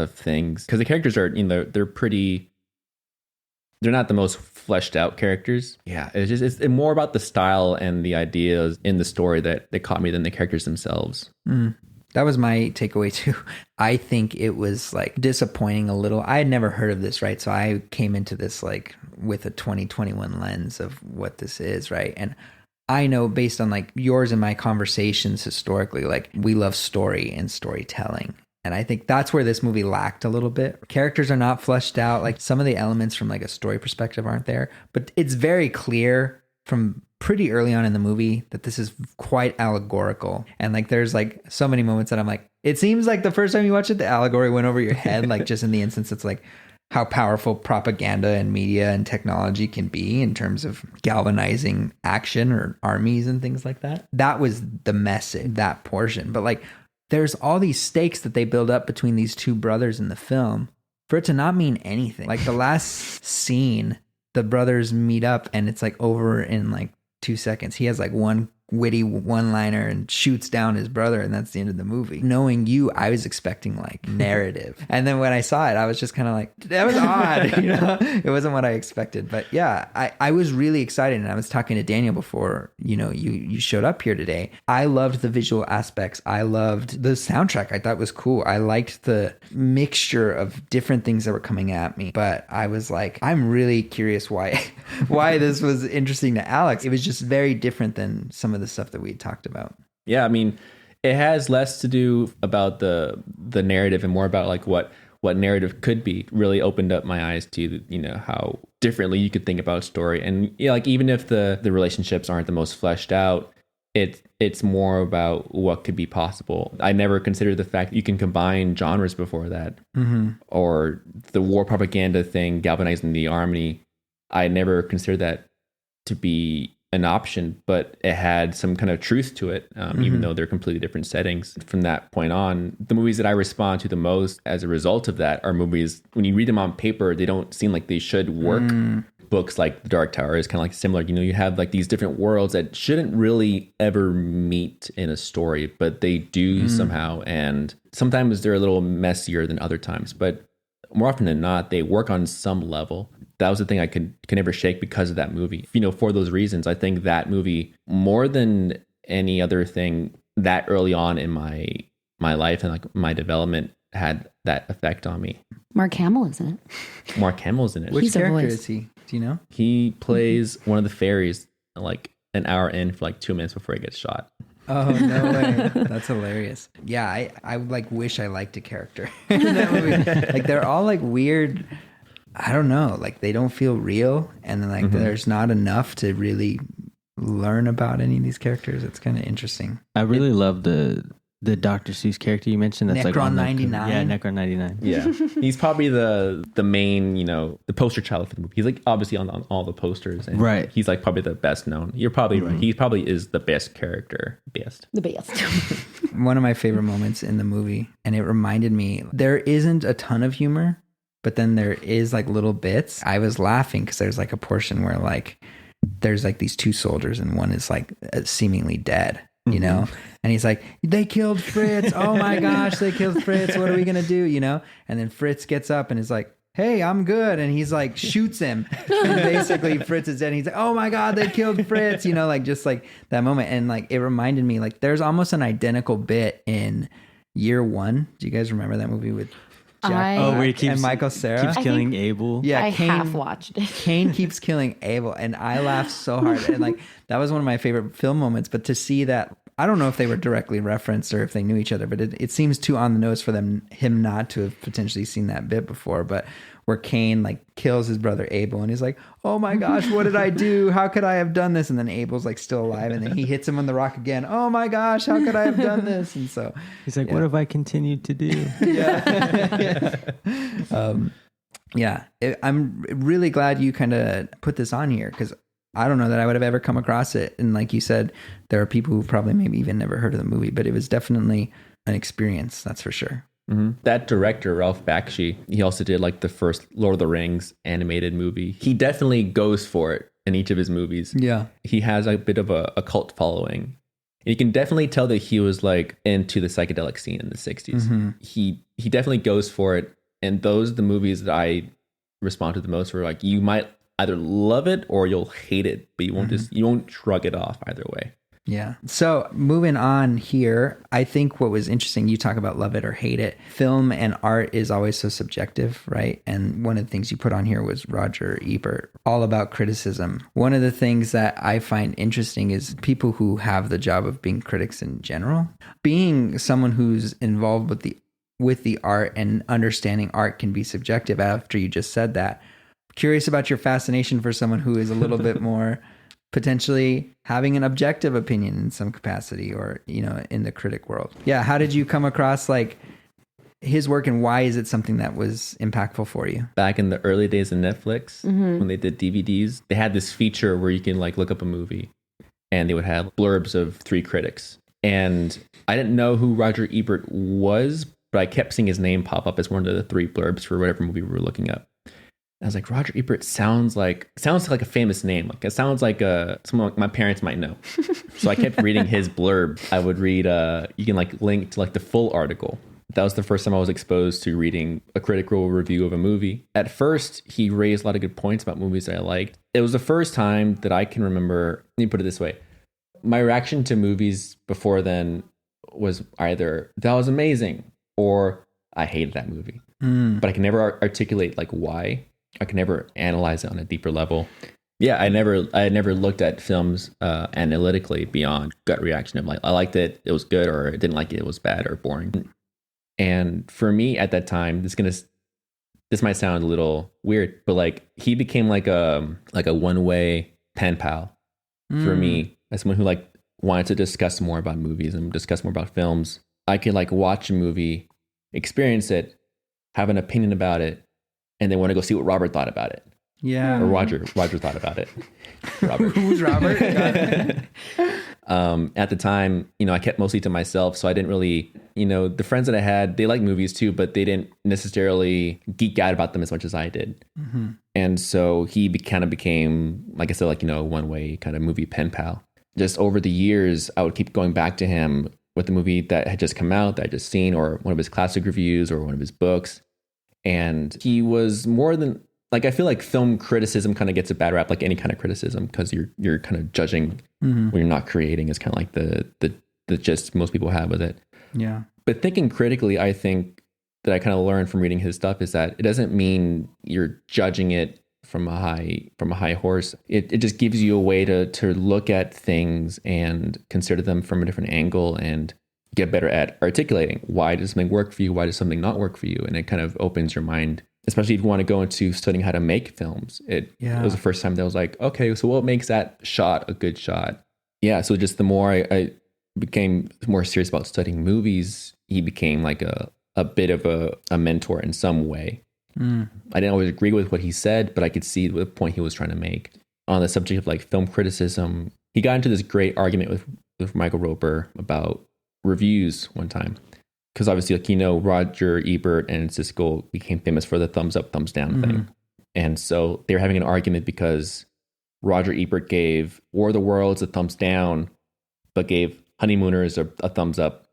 things, because the characters are, they're not the most fleshed out characters. Yeah, it's more about the style and the ideas in the story that caught me than the characters themselves. That was my takeaway too. I think it was like disappointing a little. I had never heard of this, right? So I came into this like with a 2021 lens of what this is, right? And I know based on like yours and my conversations historically, like we love story and storytelling. And I think that's where this movie lacked a little bit. Characters are not fleshed out. Like some of the elements from like a story perspective aren't there, but it's very clear from pretty early on in the movie that this is quite allegorical. And like there's like so many moments that I'm like, it seems like the first time you watch it, the allegory went over your head. Like just in the instance, it's like how powerful propaganda and media and technology can be in terms of galvanizing action or armies and things like that. That was the message, that portion. But like there's all these stakes that they build up between these two brothers in the film for it to not mean anything. Like the last scene, the brothers meet up and it's like over in like 2 seconds. He has like one witty one-liner and shoots down his brother, and that's the end of the movie. Knowing you, I was expecting like narrative. And then when I saw it, I was just kind of like, that was odd, It wasn't what I expected. But yeah, I was really excited, and I was talking to Daniel before, you showed up here today. I loved the visual aspects. I loved the soundtrack. I thought was cool. I liked the mixture of different things that were coming at me. But I was like, I'm really curious why this was interesting to Alex. It was just very different than some of the stuff that we talked about. Yeah, I mean, it has less to do about the narrative and more about like what narrative could be. Really opened up my eyes to how differently you could think about a story. And like even if the relationships aren't the most fleshed out, It's more about what could be possible. I never considered the fact that you can combine genres before that, or the war propaganda thing galvanizing the army. I never considered that to be an option, but it had some kind of truth to it, even though they're completely different settings. From that point on, the movies that I respond to the most as a result of that are movies, when you read them on paper, they don't seem like they should work. Books like The Dark Tower is kind of like similar. You know, you have like these different worlds that shouldn't really ever meet in a story, but they do somehow. And sometimes they're a little messier than other times, but more often than not, they work on some level. That was the thing I could never shake because of that movie. You know, for those reasons, I think that movie, more than any other thing that early on in my life and like my development, had that effect on me. Mark Hamill is in it. Mark Hamill's in it. Which He's a character voice. is he? Do you know? He plays one of the fairies like an hour in for like 2 minutes before he gets shot. Oh, no way. That's hilarious. Yeah, I like wish I liked a character in that movie. Like they're all like weird. I don't know. Like they don't feel real, and then like there's not enough to really learn about any of these characters. It's kind of interesting. I really love the Dr. Seuss character you mentioned. That's like Necron on the- 99? Yeah, Necron 99. Yeah, he's probably the main, you know, the poster child for the movie. He's like obviously on all the posters, and Right. he's like probably the best known. You're probably right. He probably is the best character. The best. One of my favorite moments in the movie, and it reminded me, there isn't a ton of humor, but then there is like little bits. I was laughing because there's like a portion where like there's like these two soldiers and one is like seemingly dead, you know? And he's like, they killed Fritz. Oh my gosh, they killed Fritz. What are we going to do? You know? And then Fritz gets up and is like, hey, I'm good. And he's like, shoots him. And basically Fritz is dead. And he's like, oh my God, they killed Fritz. You know, like just like that moment. And like, it reminded me like there's almost an identical bit in Year One. Do you guys remember that movie with Jack Oh, Black where he keeps and Michael Cera? keeps killing Abel. Yeah, I half watched it. Kane keeps killing Abel, and I laughed so hard. And like that was one of my favorite film moments. But to see that, I don't know if they were directly referenced or if they knew each other, but it seems too on the nose for him not to have potentially seen that bit before. But where Kane like kills his brother Abel, and he's like, "Oh my gosh, what did I do? How could I have done this?" And then Abel's like still alive, and then he hits him on the rock again. "Oh my gosh, how could I have done this?" And so He's like, what have I continued to do? I'm really glad you kind of put this on here because I don't know that I would have ever come across it. And like you said, there are people who probably maybe even never heard of the movie, but it was definitely an experience. That's for sure. That director, Ralph Bakshi, he also did like the first Lord of the Rings animated movie. He definitely goes for it in each of his movies. Yeah. He has a bit of a cult following. And you can definitely tell that he was like into the psychedelic scene in the 60s. He definitely goes for it. And those are the movies that I respond to the most, where like you might either love it or you'll hate it, but you won't shrug it off either way. Yeah. So moving on here, I think what was interesting, you talk about love it or hate it. Film and art is always so subjective, right? And one of the things you put on here was Roger Ebert, all about criticism. One of the things that I find interesting is people who have the job of being critics in general. Being someone who's involved with the art and understanding art can be subjective after you just said that. Curious about your fascination for someone who is a little bit more potentially having an objective opinion in some capacity, or, you know, in the critic world. Yeah. How did you come across like his work, and why is it something that was impactful for you? Back in the early days of Netflix, when they did DVDs, they had this feature where you can like look up a movie and they would have blurbs of 3 critics. And I didn't know who Roger Ebert was, but I kept seeing his name pop up as one of the 3 blurbs for whatever movie we were looking up. I was like, Roger Ebert sounds like a famous name. Like it sounds like someone like my parents might know. So I kept reading his blurb. I would read you can like link to like the full article. That was the first time I was exposed to reading a critical review of a movie. At first, he raised a lot of good points about movies that I liked. It was the first time that I can remember, let me put it this way. My reaction to movies before then was either that was amazing or I hated that movie. But I can never articulate like why. I can never analyze it on a deeper level. Yeah, I never looked at films analytically beyond gut reaction of like, I liked it, it was good, or I didn't like it, it was bad or boring. And for me at that time, this might sound a little weird, but like he became like a one-way pen pal for me, as someone who like wanted to discuss more about movies and discuss more about films, I could like watch a movie, experience it, have an opinion about it, and then want to go see what Robert thought about it. Yeah. Or Roger thought about it. Robert. Who's Robert? At the time, I kept mostly to myself. So I didn't really, the friends that I had, they liked movies too, but they didn't necessarily geek out about them as much as I did. Mm-hmm. And so he kind of became, like I said, like, one-way kind of movie pen pal. Just over the years, I would keep going back to him with the movie that had just come out, that I just seen, or one of his classic reviews or one of his books. And he was more than, like, I feel like film criticism kind of gets a bad rap, like any kind of criticism, because you're kind of judging when you're not creating is kind of like the gist most people have with it. Yeah. But thinking critically, I think that I kind of learned from reading his stuff is that it doesn't mean you're judging it from a high horse. It just gives you a way to look at things and consider them from a different angle and get better at articulating why does something work for you, why does something not work for you, and it kind of opens your mind. Especially if you want to go into studying how to make films. It was the first time that I was like, okay, so what makes that shot a good shot? Yeah, so just the more I became more serious about studying movies, he became like a bit of a mentor in some way. I didn't always agree with what he said, but I could see the point he was trying to make. On the subject of like film criticism, he got into this great argument with Michael Roper about reviews one time. Because obviously, like, Roger Ebert and Siskel became famous for the thumbs up, thumbs down thing. And so they were having an argument because Roger Ebert gave War of the Worlds a thumbs down, but gave Honeymooners a thumbs up.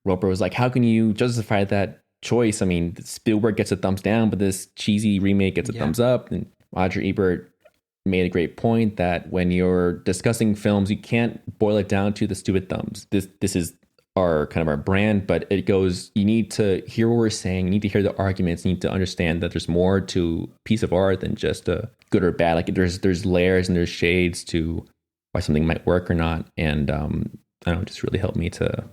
Roper was like, how can you justify that choice? I mean, Spielberg gets a thumbs down, but this cheesy remake gets a thumbs up. And Roger Ebert made a great point that when you're discussing films, you can't boil it down to the stupid thumbs. This is our brand, but it goes, you need to hear what we're saying, you need to hear the arguments, you need to understand that there's more to a piece of art than just a good or bad. Like there's layers and there's shades to why something might work or not. And I don't know, it just really helped me to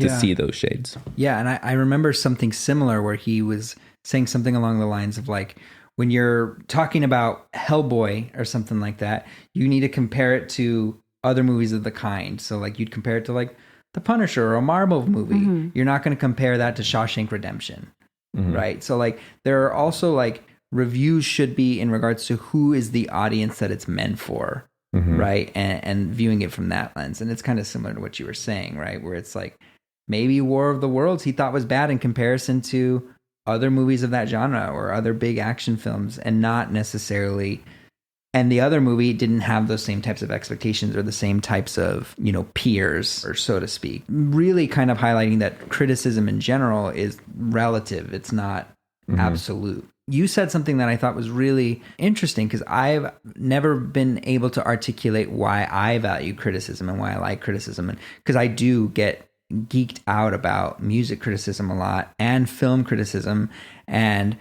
see those shades. Yeah, and I remember something similar where he was saying something along the lines of like, when you're talking about Hellboy or something like that, you need to compare it to other movies of the kind. So like you'd compare it to like The Punisher or a Marvel movie. You're not going to compare that to Shawshank Redemption, right? So like there are also like reviews should be in regards to who is the audience that it's meant for, right? And viewing it from that lens. And it's kind of similar to what you were saying, right? Where it's like maybe War of the Worlds he thought was bad in comparison to other movies of that genre or other big action films, and not necessarily. And the other movie didn't have those same types of expectations or the same types of, peers, or so to speak. Really kind of highlighting that criticism in general is relative. It's not absolute. You said something that I thought was really interesting, because I've never been able to articulate why I value criticism and why I like criticism. And because I do get geeked out about music criticism a lot and film criticism. And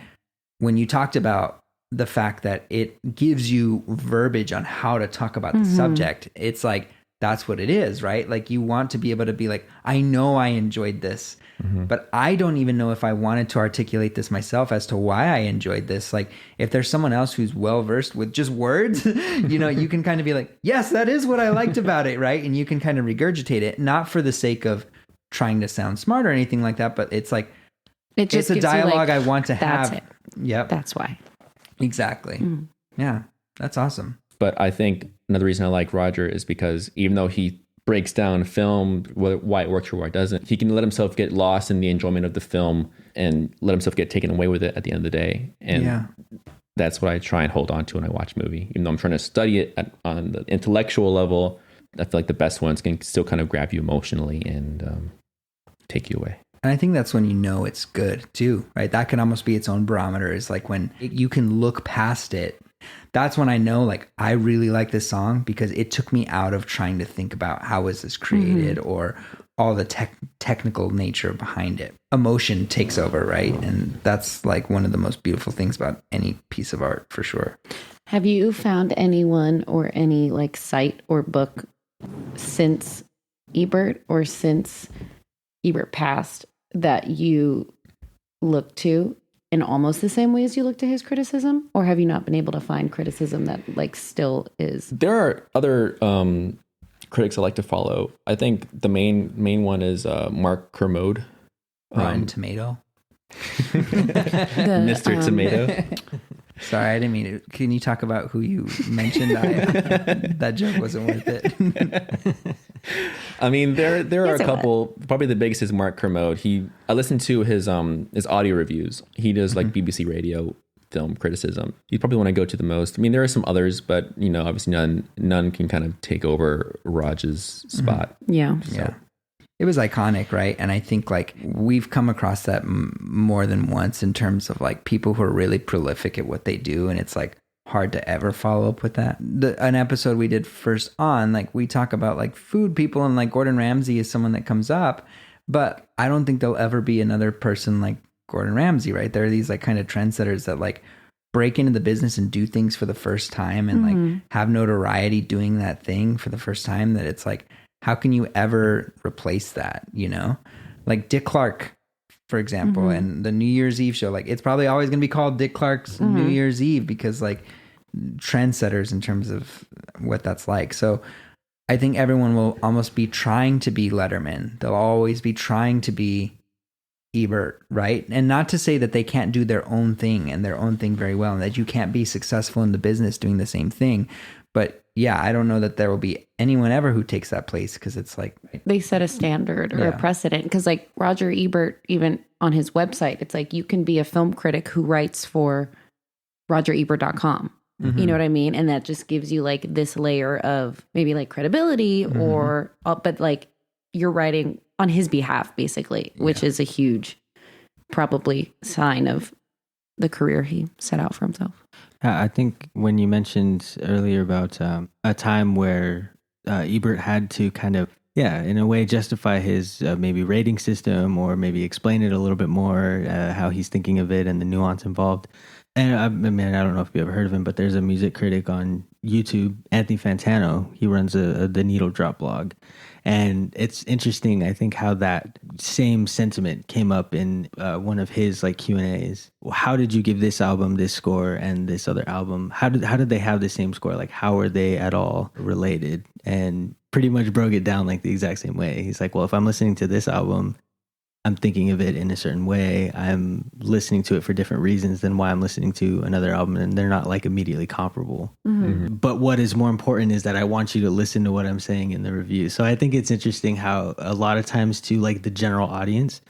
when you talked about the fact that it gives you verbiage on how to talk about the subject, it's like, that's what it is, right? Like you want to be able to be like, I know I enjoyed this, but I don't even know if I wanted to articulate this myself as to why I enjoyed this. Like if there's someone else who's well-versed with just words, you can kind of be like, yes, that is what I liked about it, right? And you can kind of regurgitate it, not for the sake of trying to sound smart or anything like that, but it's like, it's a dialogue I want to have. That's it. Yep. That's why. Exactly. Yeah, that's awesome. But I think another reason I like Roger is because even though he breaks down film, why it works or why it doesn't, he can let himself get lost in the enjoyment of the film and let himself get taken away with it at the end of the day. And that's what I try and hold on to when I watch a movie. Even though I'm trying to study it on the intellectual level, I feel like the best ones can still kind of grab you emotionally and take you away. And I think that's when it's good too, right? That can almost be its own barometer, is like when you can look past it. That's when I know, like, I really like this song because it took me out of trying to think about how was this created or all the technical nature behind it. Emotion takes over, right? And that's like one of the most beautiful things about any piece of art, for sure. Have you found anyone or any like site or book since Ebert or since Ebert passed that you look to in almost the same way as you look to his criticism? Or have you not been able to find criticism that like still is? There are other critics I like to follow. I think the main one is Mark Kermode. Rotten Tomato. Mr. Tomato. Sorry, I didn't mean it. Can you talk about who you mentioned? That joke wasn't worth it. I mean, there are Yes, a it couple. Probably the biggest is Mark Kermode. I listen to his audio reviews. He does like BBC Radio film criticism. You probably want to go to the most. I mean, there are some others, but obviously none can kind of take over Raj's spot. Yeah. Yeah. It was iconic, right? And I think like we've come across that more than once in terms of like people who are really prolific at what they do. And it's like hard to ever follow up with that. An episode we did first on, like we talk about like food people, and like Gordon Ramsay is someone that comes up, but I don't think there'll ever be another person like Gordon Ramsay, right? There are these like kind of trendsetters that like break into the business and do things for the first time and like have notoriety doing that thing for the first time, that it's like, how can you ever replace that? Like Dick Clark, for example, and the New Year's Eve show, like it's probably always going to be called Dick Clark's New Year's Eve, because like trendsetters in terms of what that's like. So I think everyone will almost be trying to be Letterman. They'll always be trying to be Ebert, right? And not to say that they can't do their own thing and their own thing very well, and that you can't be successful in the business doing the same thing. But yeah, I don't know that there will be anyone ever who takes that place, because it's like They set a standard or a precedent, because like Roger Ebert, even on his website, it's like you can be a film critic who writes for rogerebert.com. You know what I mean? And that just gives you like this layer of maybe like credibility or, but like you're writing on his behalf basically, which is a huge probably sign of the career he set out for himself. I think when you mentioned earlier about a time where Ebert had to kind of, in a way justify his maybe rating system, or maybe explain it a little bit more, how he's thinking of it and the nuance involved. And I mean, I don't know if you ever heard of him, but there's a music critic on YouTube, Anthony Fantano. He runs the Needle Drop blog. And it's interesting, I think, how that same sentiment came up in one of his like Q&As. How did you give this album this score and this other album? How did they have the same score? Like, how are they at all related? And pretty much broke it down like the exact same way. He's like, well, if I'm listening to this album, I'm thinking of it in a certain way. I'm listening to it for different reasons than why I'm listening to another album, and they're not like immediately comparable. But what is more important is that I want you to listen to what I'm saying in the review. So I think it's interesting how a lot of times to like the general audience,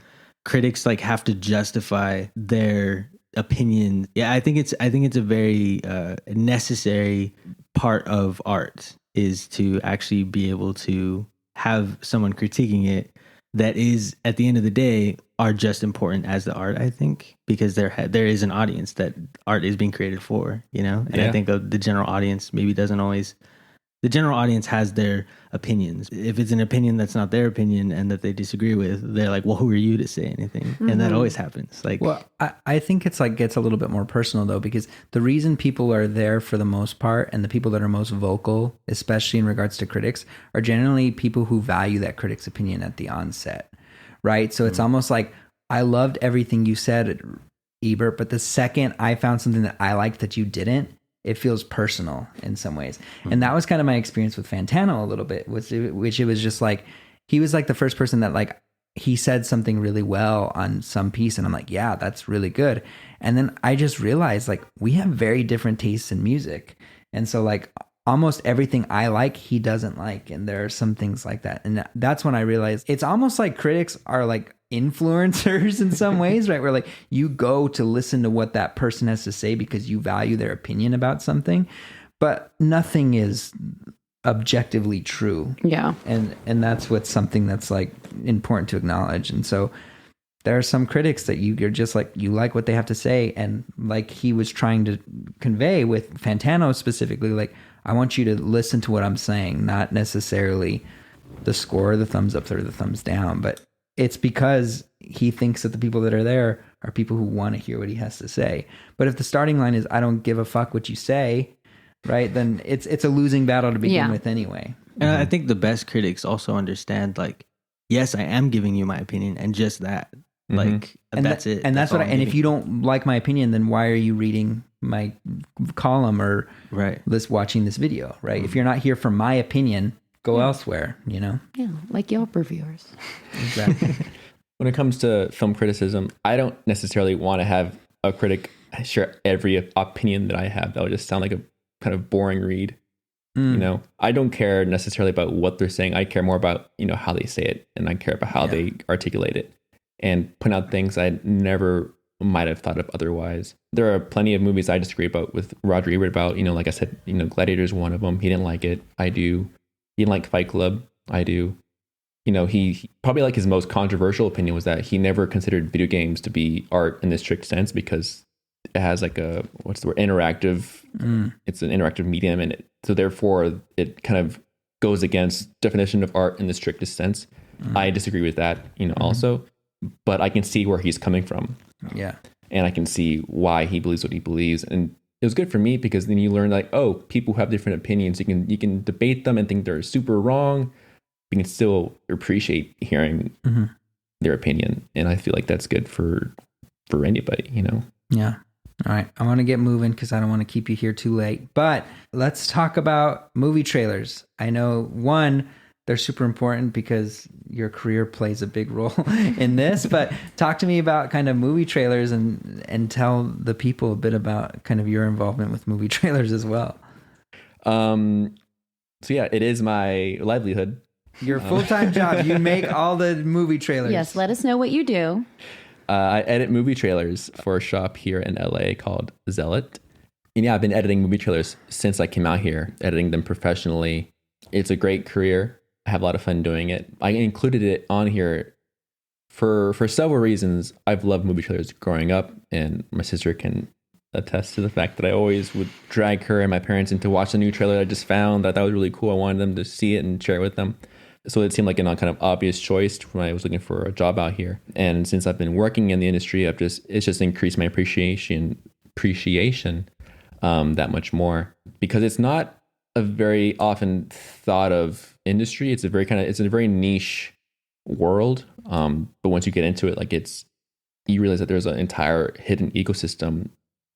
critics like have to justify their opinion. Yeah, I think it's a very necessary part of art, is to actually be able to have someone critiquing it that is, at the end of the day, are just important as the art, I think, because there is an audience that art is being created for, And I think the general audience maybe doesn't always. The general audience has their opinions. If it's an opinion that's not their opinion and that they disagree with, they're like, well, who are you to say anything? And that always happens. Like, well, I think it's like gets a little bit more personal though, because the reason people are there for the most part, and the people that are most vocal, especially in regards to critics, are generally people who value that critic's opinion at the onset, right? So it's almost like, I loved everything you said, Ebert, but the second I found something that I liked that you didn't, it feels personal in some ways. And that was kind of my experience with Fantano a little bit, which it was just like, he was like the first person that like, he said something really well on some piece, and I'm like, yeah, that's really good. And then I just realized like, we have very different tastes in music. And so like almost everything I like, he doesn't like. And there are some things like that. And that's when I realized it's almost like critics are like influencers in some ways, right? Where like you go to listen to what that person has to say because you value their opinion about something, but nothing is objectively true. Yeah. And that's what's something that's like important to acknowledge. And so there are some critics that you're just like, you like what they have to say. And like he was trying to convey with Fantano specifically, like, I want you to listen to what I'm saying, not necessarily the score, the thumbs up or the thumbs down, but it's because he thinks that the people that are there are people who want to hear what he has to say. But if the starting line is, I don't give a fuck what you say, right, then it's a losing battle to begin with anyway. And I think the best critics also understand, like, yes, I am giving you my opinion, and just that. Like, and that's it. And that's what and if you don't like my opinion, then why are you reading my column or watching this video, right? If you're not here for my opinion, go elsewhere, you know? Yeah, like Yelp reviewers. Exactly. When it comes to film criticism, I don't necessarily want to have a critic share every opinion that I have. That would just sound like a kind of boring read. You know, I don't care necessarily about what they're saying. I care more about, you know, how they say it, and I care about how they articulate it and point out things I never might have thought of otherwise. There are plenty of movies I disagree about with Roger Ebert about, you know, like I said, you know, Gladiator's one of them. He didn't like it. I do. He didn't like Fight Club. I do. You know, he probably, like, his most controversial opinion was that he never considered video games to be art in this strict sense because it has like a, what's the word, interactive, it's an interactive medium, and so therefore it kind of goes against definition of art in the strictest sense. I disagree with that, you know, also, but I can see where he's coming from. Yeah. And I can see why he believes what he believes. And it was good for me because then you learn, like, oh, people who have different opinions, you can debate them and think they're super wrong. You can still appreciate hearing their opinion. And I feel like that's good for anybody, you know? Yeah. All right. I want to get moving because I don't want to keep you here too late. But let's talk about movie trailers. I know, one, they're super important because your career plays a big role in this. But talk to me about kind of movie trailers and tell the people a bit about kind of your involvement with movie trailers as well. So yeah, it is my livelihood. Your full-time job. You make all the movie trailers. Yes, let us know what you do. I edit movie trailers for a shop here in LA called Zealot. And yeah, I've been editing movie trailers since I came out here, editing them professionally. It's a great career. I have a lot of fun doing it. I included it on here for several reasons. I've loved movie trailers growing up, and my sister can attest to the fact that I always would drag her and my parents in to watch a new trailer I just found that was really cool. I wanted them to see it and share it with them. So it seemed like a kind of obvious choice when I was looking for a job out here. And since I've been working in the industry, it's just increased my appreciation that much more, because it's not a very often thought of industry. It's a very niche world. But once you get into it, like, you realize that there's an entire hidden ecosystem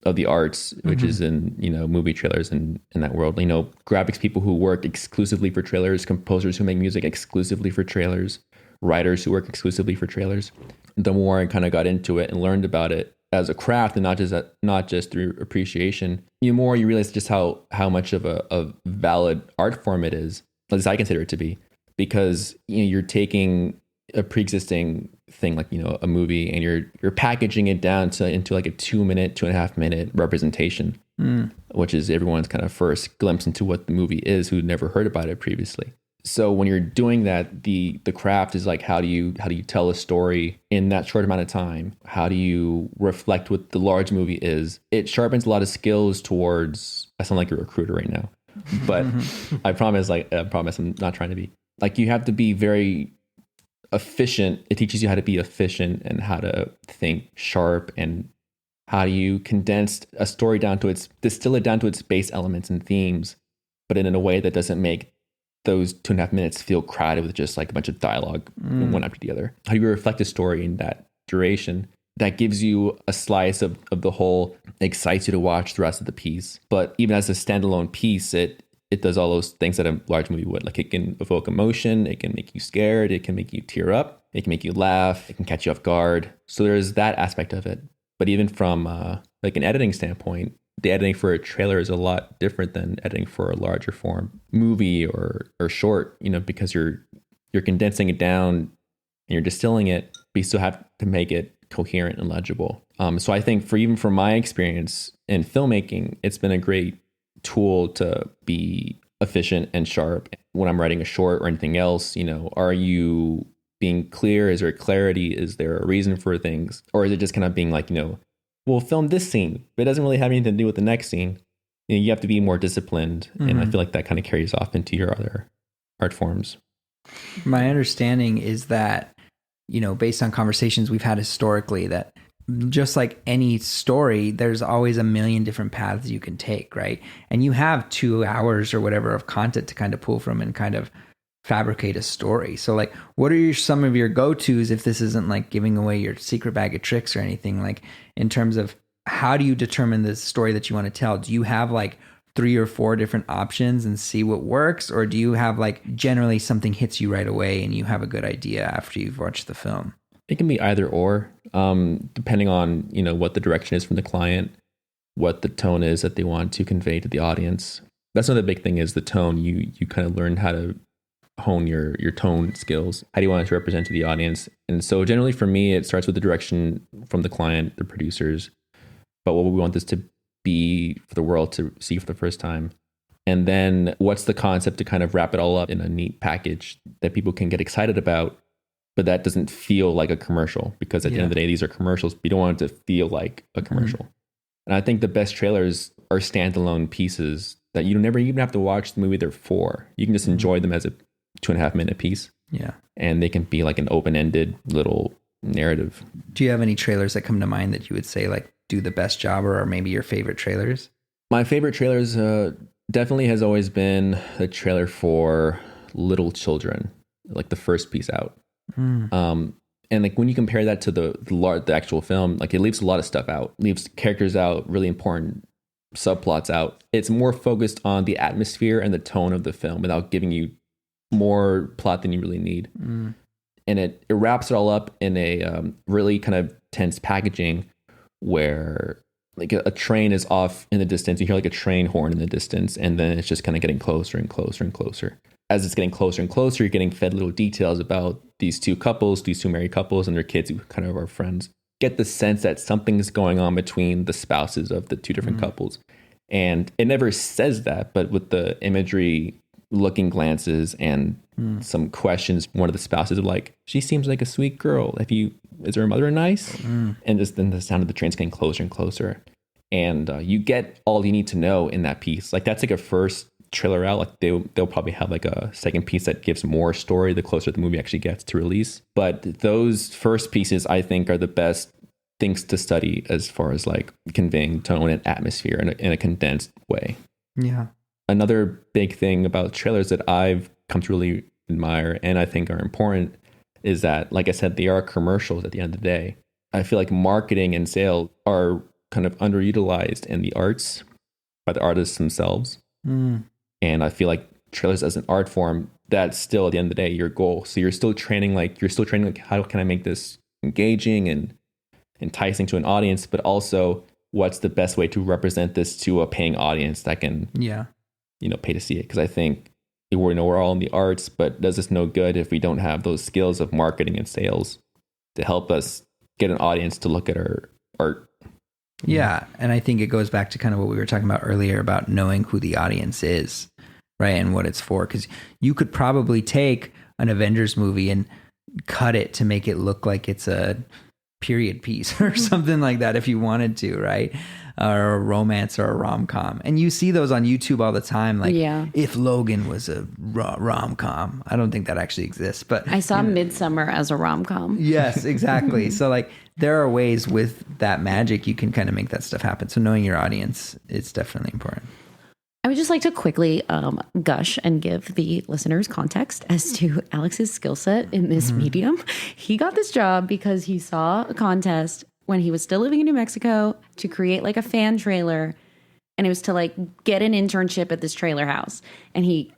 of the arts, which is in, you know, movie trailers and in that world, you know, graphics people who work exclusively for trailers, composers who make music exclusively for trailers, writers who work exclusively for trailers. The more I kind of got into it and learned about it as a craft, and not just through appreciation, the more you realize just how much of a valid art form it is, at least I consider it to be, because, you know, you're taking a pre-existing thing like, you know, a movie, and you're packaging it down into like a 2.5 minute representation, which is everyone's kind of first glimpse into what the movie is who never heard about it previously. So when you're doing that, the craft is like, how do you tell a story in that short amount of time? How do you reflect what the large movie is? It sharpens a lot of skills towards, I sound like a recruiter right now, but I promise I'm not trying to be. Like, you have to be very efficient. It teaches you how to be efficient and how to think sharp, and how do you condense a story distill it down to its base elements and themes, but in a way that doesn't make those 2.5 minutes feel crowded with just like a bunch of dialogue one after the other. How do you reflect a story in that duration that gives you a slice of the whole, excites you to watch the rest of the piece, but even as a standalone piece, it does all those things that a large movie would. Like, it can evoke emotion, it can make you scared, it can make you tear up, it can make you laugh, it can catch you off guard. So there's that aspect of it. But even from like an editing standpoint, the editing for a trailer is a lot different than editing for a larger form movie or short, you know, because you're condensing it down and you're distilling it, but you still have to make it coherent and legible. So I think even from my experience in filmmaking, it's been a great tool to be efficient and sharp when I'm writing a short or anything else. You know, are you being clear? Is there clarity? Is there a reason for things? Or is it just kind of being like, you know, we'll film this scene, but it doesn't really have anything to do with the next scene? You know, you have to be more disciplined. And I feel like that kind of carries off into your other art forms. My understanding is that, you know, based on conversations we've had historically, that just like any story, there's always a million different paths you can take, right? And you have 2 hours or whatever of content to kind of pull from and kind of fabricate a story. So like, what are some of your go-tos, if this isn't like giving away your secret bag of tricks or anything, like in terms of how do you determine the story that you want to tell? Do you have like 3 or 4 different options and see what works? Or do you have like generally something hits you right away and you have a good idea after you've watched the film? It can be either or, depending on, what the direction is from the client, what the tone is that they want to convey to the audience. That's another big thing is the tone. You kind of learn how to hone your tone skills. How do you want it to represent to the audience? And so generally for me, it starts with the direction from the client, the producers, but what we want this to be for the world to see for the first time. And then what's the concept to kind of wrap it all up in a neat package that people can get excited about, but that doesn't feel like a commercial, because at the end of the day, these are commercials. You don't want it to feel like a commercial. And I think the best trailers are standalone pieces that you never even have to watch the movie they're for. You can just enjoy them as a 2.5 minute piece. Yeah. And they can be like an open-ended little narrative. Do you have any trailers that come to mind that you would say like do the best job, or are maybe your favorite trailers? My favorite trailers definitely has always been the trailer for Little Children, like the first piece out. And like when you compare that to the actual film, like it leaves a lot of stuff out, leaves characters out, really important subplots out. It's more focused on the atmosphere and the tone of the film without giving you more plot than you really need. And it wraps it all up in a really kind of tense packaging where like a train is off in the distance. You hear like a train horn in the distance, and then it's just kind of getting closer and closer and closer. As it's getting closer and closer, you're getting fed little details about these two married couples and their kids who kind of are friends. Get the sense that something's going on between the spouses of the two different couples. And it never says that, but with the imagery, looking glances and some questions, one of the spouses are like, she seems like a sweet girl. Is her mother nice? And just then the sound of the train's getting closer and closer. And you get all you need to know in that piece. Like that's like a first trailer out. Like they'll probably have like a second piece that gives more story the closer the movie actually gets to release. But those first pieces, I think, are the best things to study as far as like conveying tone and atmosphere in a condensed way. Yeah. Another big thing about trailers that I've come to really admire and I think are important is that, like I said, they are commercials at the end of the day. I feel like marketing and sales are kind of underutilized in the arts by the artists themselves. And I feel like trailers as an art form, that's still at the end of the day your goal. So you're still training how can I make this engaging and enticing to an audience, but also what's the best way to represent this to a paying audience that can pay to see it. Because I think we're all in the arts, but does us no good if we don't have those skills of marketing and sales to help us get an audience to look at our art. Yeah. And I think it goes back to kind of what we were talking about earlier about knowing who the audience is, right? And what it's for. Because you could probably take an Avengers movie and cut it to make it look like it's a period piece or something like that if you wanted to, right? Or a romance or a rom-com. And you see those on YouTube all the time. Like, if Logan was a rom-com. I don't think that actually exists, but I saw Midsummer as a rom-com. Yes, exactly. So like there are ways with that magic you can kind of make that stuff happen. So knowing your audience is definitely important. I would just like to quickly gush and give the listeners context as to Alex's skill set in this medium. He got this job because he saw a contest when he was still living in New Mexico to create like a fan trailer. And it was to like get an internship at this trailer house. And he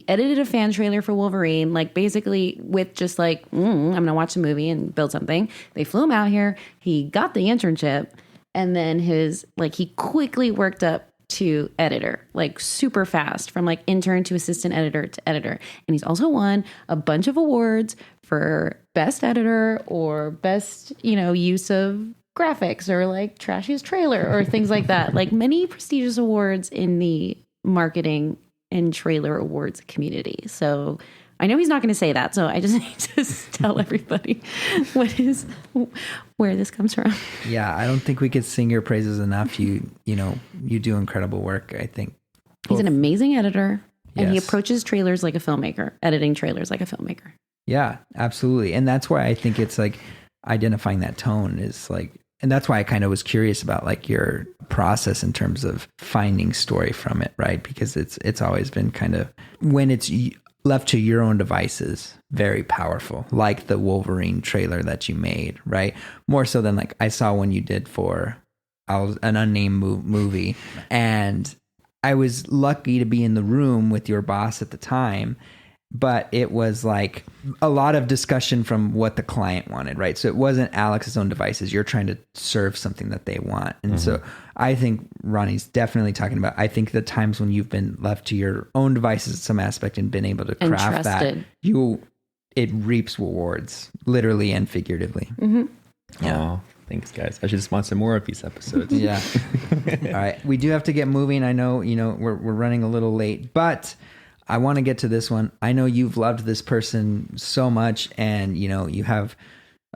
edited a fan trailer for Wolverine, like basically with just like, I'm going to watch the movie and build something. They flew him out here. He got the internship. And then he quickly worked up to editor, like super fast, from like intern to assistant editor to editor. And he's also won a bunch of awards for best editor or best, use of graphics or like trashiest trailer or things like that. Like many prestigious awards in the marketing and trailer awards community. So I know he's not going to say that. So I just need to tell everybody where this comes from. Yeah. I don't think we could sing your praises enough. You do incredible work. I think he's an amazing editor and he approaches trailers like a filmmaker, editing trailers like a filmmaker. Yeah, absolutely. And that's why I think it's like identifying that tone is like, and that's why I kind of was curious about like your process in terms of finding story from it, right? Because it's always been kind of, when it's left to your own devices, very powerful, like the Wolverine trailer that you made, right? More so than like I saw one you did for an unnamed movie, and I was lucky to be in the room with your boss at the time, but it was like a lot of discussion from what the client wanted, right? So it wasn't Alex's own devices. You're trying to serve something that they want. And so I think Ronnie's definitely talking about, I think the times when you've been left to your own devices at some aspect and been able to craft that, it reaps rewards, literally and figuratively. Yeah. Aw, thanks, guys. I should sponsor more of these episodes. Yeah. All right. We do have to get moving. I know, we're running a little late, but I want to get to this one. I know you've loved this person so much, and you have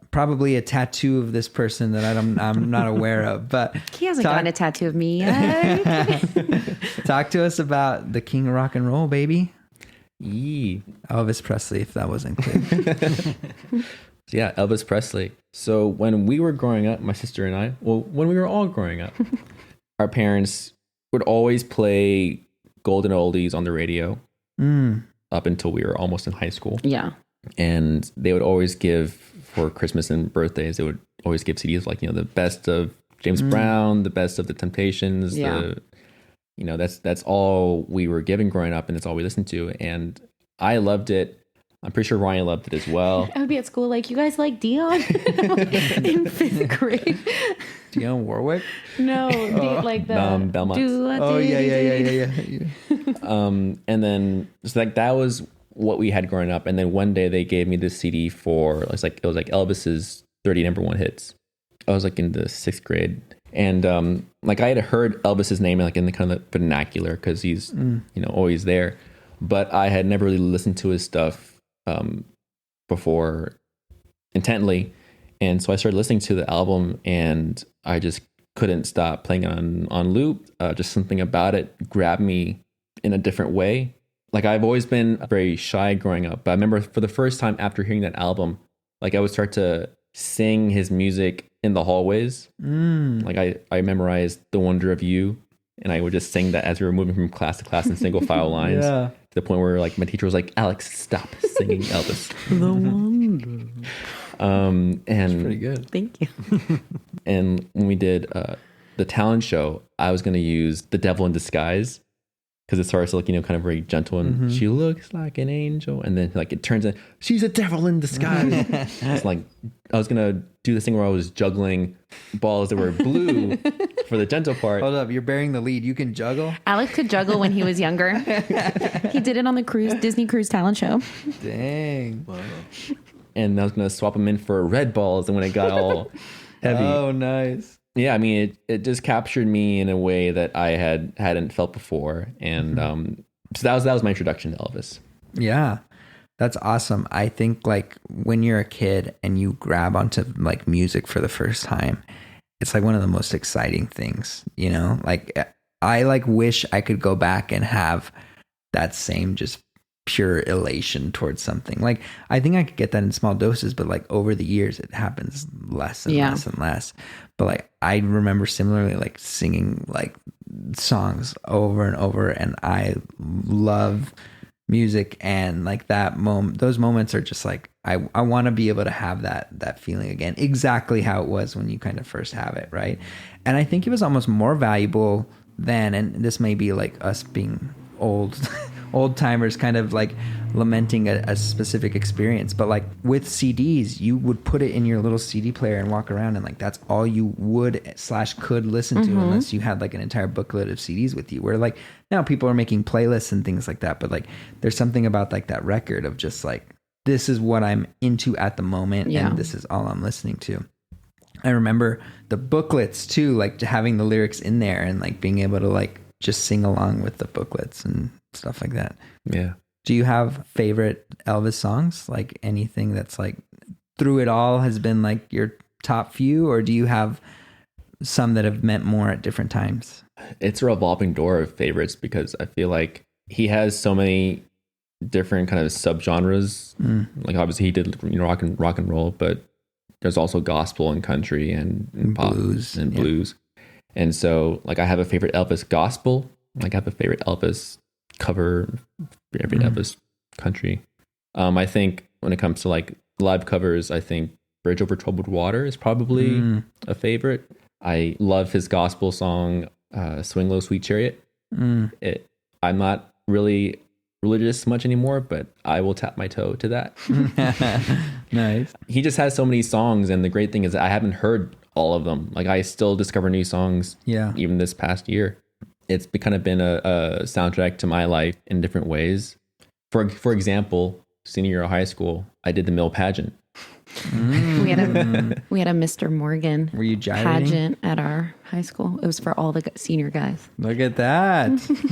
probably a tattoo of this person that I'm not aware of. But he hasn't gotten a tattoo of me yet. Talk to us about the king of rock and roll, baby. Yee. Elvis Presley, if that wasn't clear. Yeah, Elvis Presley. So when we were growing up, my sister and I, when we were all growing up, our parents would always play golden oldies on the radio up until we were almost in high school. Yeah. And they would always give, for Christmas and birthdays, they would always give CDs like, the best of James Brown, the best of the Temptations. Yeah. That's all we were given growing up, and that's all we listened to. And I loved it. I'm pretty sure Ryan loved it as well. I would be at school like, you guys like Dion? In 5th grade. Dionne Warwick? No, like the Belmont. Yeah. And then so that was what we had growing up. And then one day they gave me this CD for it was like Elvis's 30 number one hits. I was like in the 6th grade, and I had heard Elvis's name like in the kind of vernacular because he's always there, but I had never really listened to his stuff before intently. And so I started listening to the album, and I just couldn't stop playing it on loop. Just something about it grabbed me in a different way. Like, I've always been very shy growing up, but I remember for the first time after hearing that album, like I would start to sing his music in the hallways. Like I memorized The Wonder of You, and I would just sing that as we were moving from class to class in single file lines. Yeah. To the point where like my teacher was like, "Alex, stop singing Elvis." The Wonder. And That's pretty good. Thank you. And when we did the talent show, I was going to use The Devil in Disguise, because it starts like, kind of very gentle and she looks like an angel. And then like it turns out she's a devil in disguise. It's like, I was going to do this thing where I was juggling balls that were blue for the gentle part. Hold up. You're bearing the lead. You can juggle? Alex could juggle when he was younger. He did it on the Disney Cruise talent show. Dang. Whoa. And I was going to swap them in for red balls. And when it got all heavy. Oh, nice. Yeah, I mean, it just captured me in a way that I hadn't felt before. And so that was my introduction to Elvis. Yeah, that's awesome. I think like when you're a kid and you grab onto like music for the first time, it's like one of the most exciting things, like I like wish I could go back and have that same just pure elation towards something. Like I think I could get that in small doses, but like over the years it happens less and less and less. But like I remember similarly like singing like songs over and over, and I love music, and like those moments are just like I want to be able to have that feeling again, exactly how it was when you kind of first have it, right? And I think it was almost more valuable then, and this may be like us being old timers kind of like lamenting a specific experience, but like with CDs, you would put it in your little CD player and walk around, and like that's all you could listen to, unless you had like an entire booklet of CDs with you, where like now people are making playlists and things like that, but like there's something about like that record of just like, this is what I'm into at the moment, and this is all I'm listening to. I remember the booklets too, like having the lyrics in there and like being able to like just sing along with the booklets and stuff like that. Yeah. Do you have favorite Elvis songs? Like anything that's like through it all has been like your top few, or do you have some that have meant more at different times? It's a revolving door of favorites, because I feel like he has so many different kind of subgenres. Like obviously he did rock and roll, but there's also gospel and country and pop blues and blues. And so like I have a favorite Elvis gospel. Like I have a favorite Elvis cover, favorite Elvis country. I think when it comes to like live covers, I think Bridge Over Troubled Water is probably a favorite. I love his gospel song, Swing Low Sweet Chariot. I'm not really religious much anymore, but I will tap my toe to that. Nice. He just has so many songs, and the great thing is I haven't heard all of them. Like, I still discover new songs even this past year. It's kind of been a soundtrack to my life in different ways. For example, senior year of high school, I did the mill pageant. We had a Mr. Morgan Were you gyrating? pageant at our high school. It was for all the senior guys. Look at that.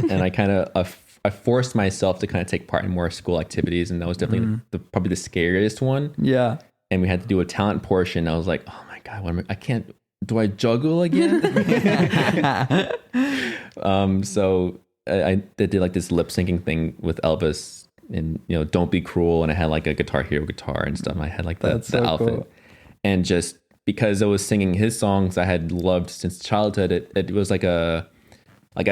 And I kind of I forced myself to kind of take part in more school activities, and that was definitely probably the scariest one. Yeah. And we had to do a talent portion. I was like, oh my god, I can't. Do I juggle again? So I did like this lip syncing thing with Elvis, and Don't Be Cruel, and I had like a Guitar Hero guitar and stuff. I had like the outfit, cool. And just because I was singing his songs I had loved since childhood, it was like I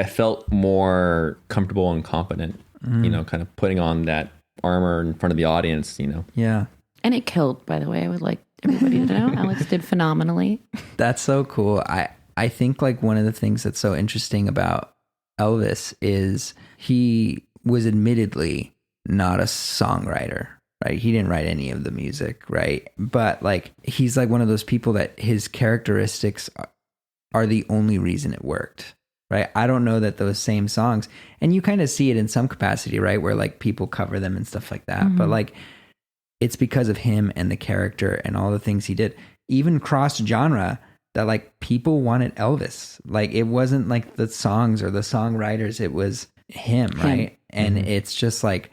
felt more comfortable and confident, kind of putting on that armor in front of the audience, Yeah. And it killed, by the way. I would like everybody to know. Alex did phenomenally. That's so cool. I think like one of the things that's so interesting about Elvis is he was admittedly not a songwriter, right? He didn't write any of the music, right? But like, he's like one of those people that his characteristics are the only reason it worked, right? I don't know that those same songs, and you kind of see it in some capacity, right? Where like people cover them and stuff like that. But like, it's because of him and the character and all the things he did, even cross genre, that like people wanted Elvis. Like, it wasn't like the songs or the songwriters, it was him, right? And it's just like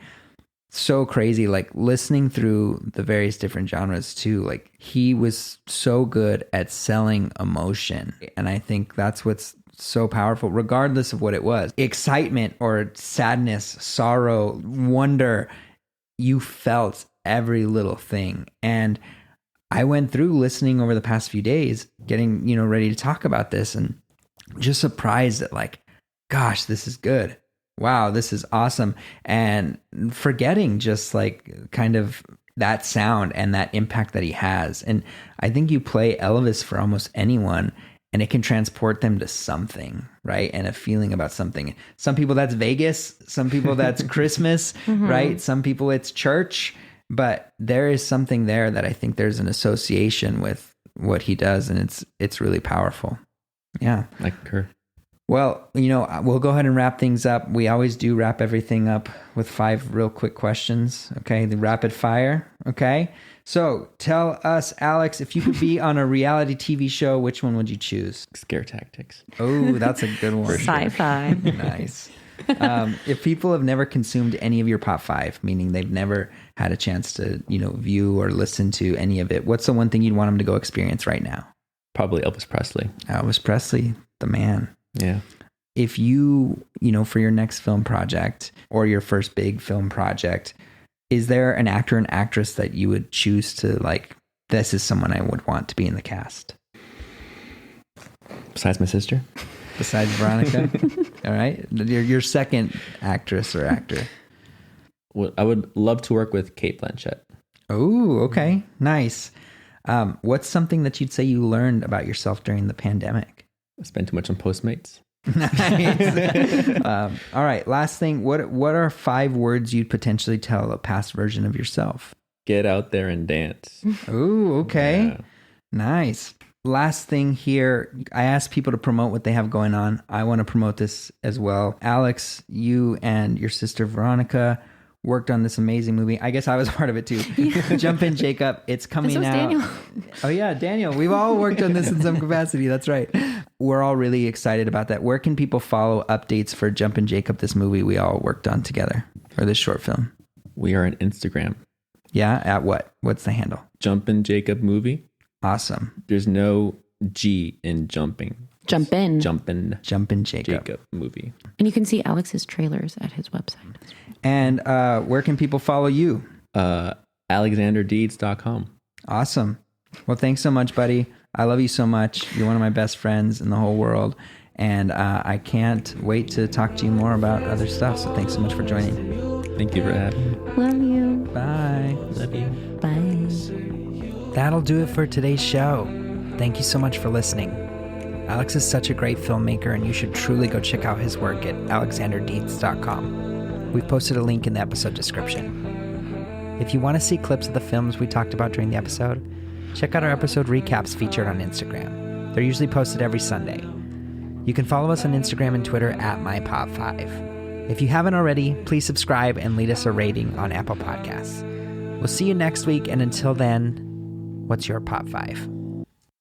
so crazy, like listening through the various different genres too. Like, he was so good at selling emotion. And I think that's what's so powerful, regardless of what it was. Excitement or sadness, sorrow, wonder, you felt every little thing. And I went through listening over the past few days, getting, ready to talk about this, and just surprised at like, gosh, this is good. Wow, this is awesome. And forgetting just like kind of that sound and that impact that he has. And I think you play Elvis for almost anyone, and it can transport them to something, right? And a feeling about something. Some people that's Vegas, some people that's Christmas, right? Some people it's church, but there is something there that I think there's an association with what he does, and it's really powerful. Yeah. I concur. Well, we'll go ahead and wrap things up. We always do wrap everything up with 5 real quick questions. Okay. The rapid fire. Okay. So tell us, Alex, if you could be on a reality TV show, which one would you choose? Scare Tactics. Oh, that's a good one. Sci-fi. Nice. If people have never consumed any of your pop 5, meaning they've never had a chance to, view or listen to any of it, what's the one thing you'd want them to go experience right now? Probably Elvis Presley. Elvis Presley, the man. Yeah. If you, for your next film project or your first big film project, is there an actor and actress that you would choose to like, this is someone I would want to be in the cast? Besides my sister? Besides Veronica? All right. Your second actress or actor. Well, I would love to work with Cate Blanchett. Oh, okay. Nice. What's something that you'd say you learned about yourself during the pandemic? I spent too much on Postmates. Nice. All right. Last thing. What are 5 words you'd potentially tell a past version of yourself? Get out there and dance. Oh, okay. Yeah. Nice. Last thing here. I ask people to promote what they have going on. I want to promote this as well. Alex, you and your sister Veronica worked on this amazing movie. I guess I was part of it too. Yeah. Jumpin' Jacob. It's coming out. Daniel. Oh yeah, Daniel. We've all worked on this in some capacity. That's right. We're all really excited about that. Where can people follow updates for Jumpin' Jacob, this movie we all worked on together, or this short film? We are on Instagram. Yeah, at what? What's the handle? Jumpin' Jacob Movie. Awesome. There's no G in jumping. Jumpin' Jacob. Jacob Movie. And you can see Alex's trailers at his website. And where can people follow you? AlexanderDeeds.com. Awesome. Well, thanks so much, buddy. I love you so much. You're one of my best friends in the whole world. And I can't wait to talk to you more about other stuff. So thanks so much for joining. Thank you for having me. Love you. Bye. Love you. Bye. That'll do it for today's show. Thank you so much for listening. Alex is such a great filmmaker, and you should truly go check out his work at alexanderdietz.com. We've posted a link in the episode description. If you want to see clips of the films we talked about during the episode, check out our episode recaps featured on Instagram. They're usually posted every Sunday. You can follow us on Instagram and Twitter at MyPop5. If you haven't already, please subscribe and leave us a rating on Apple Podcasts. We'll see you next week, and until then, what's your Pop 5?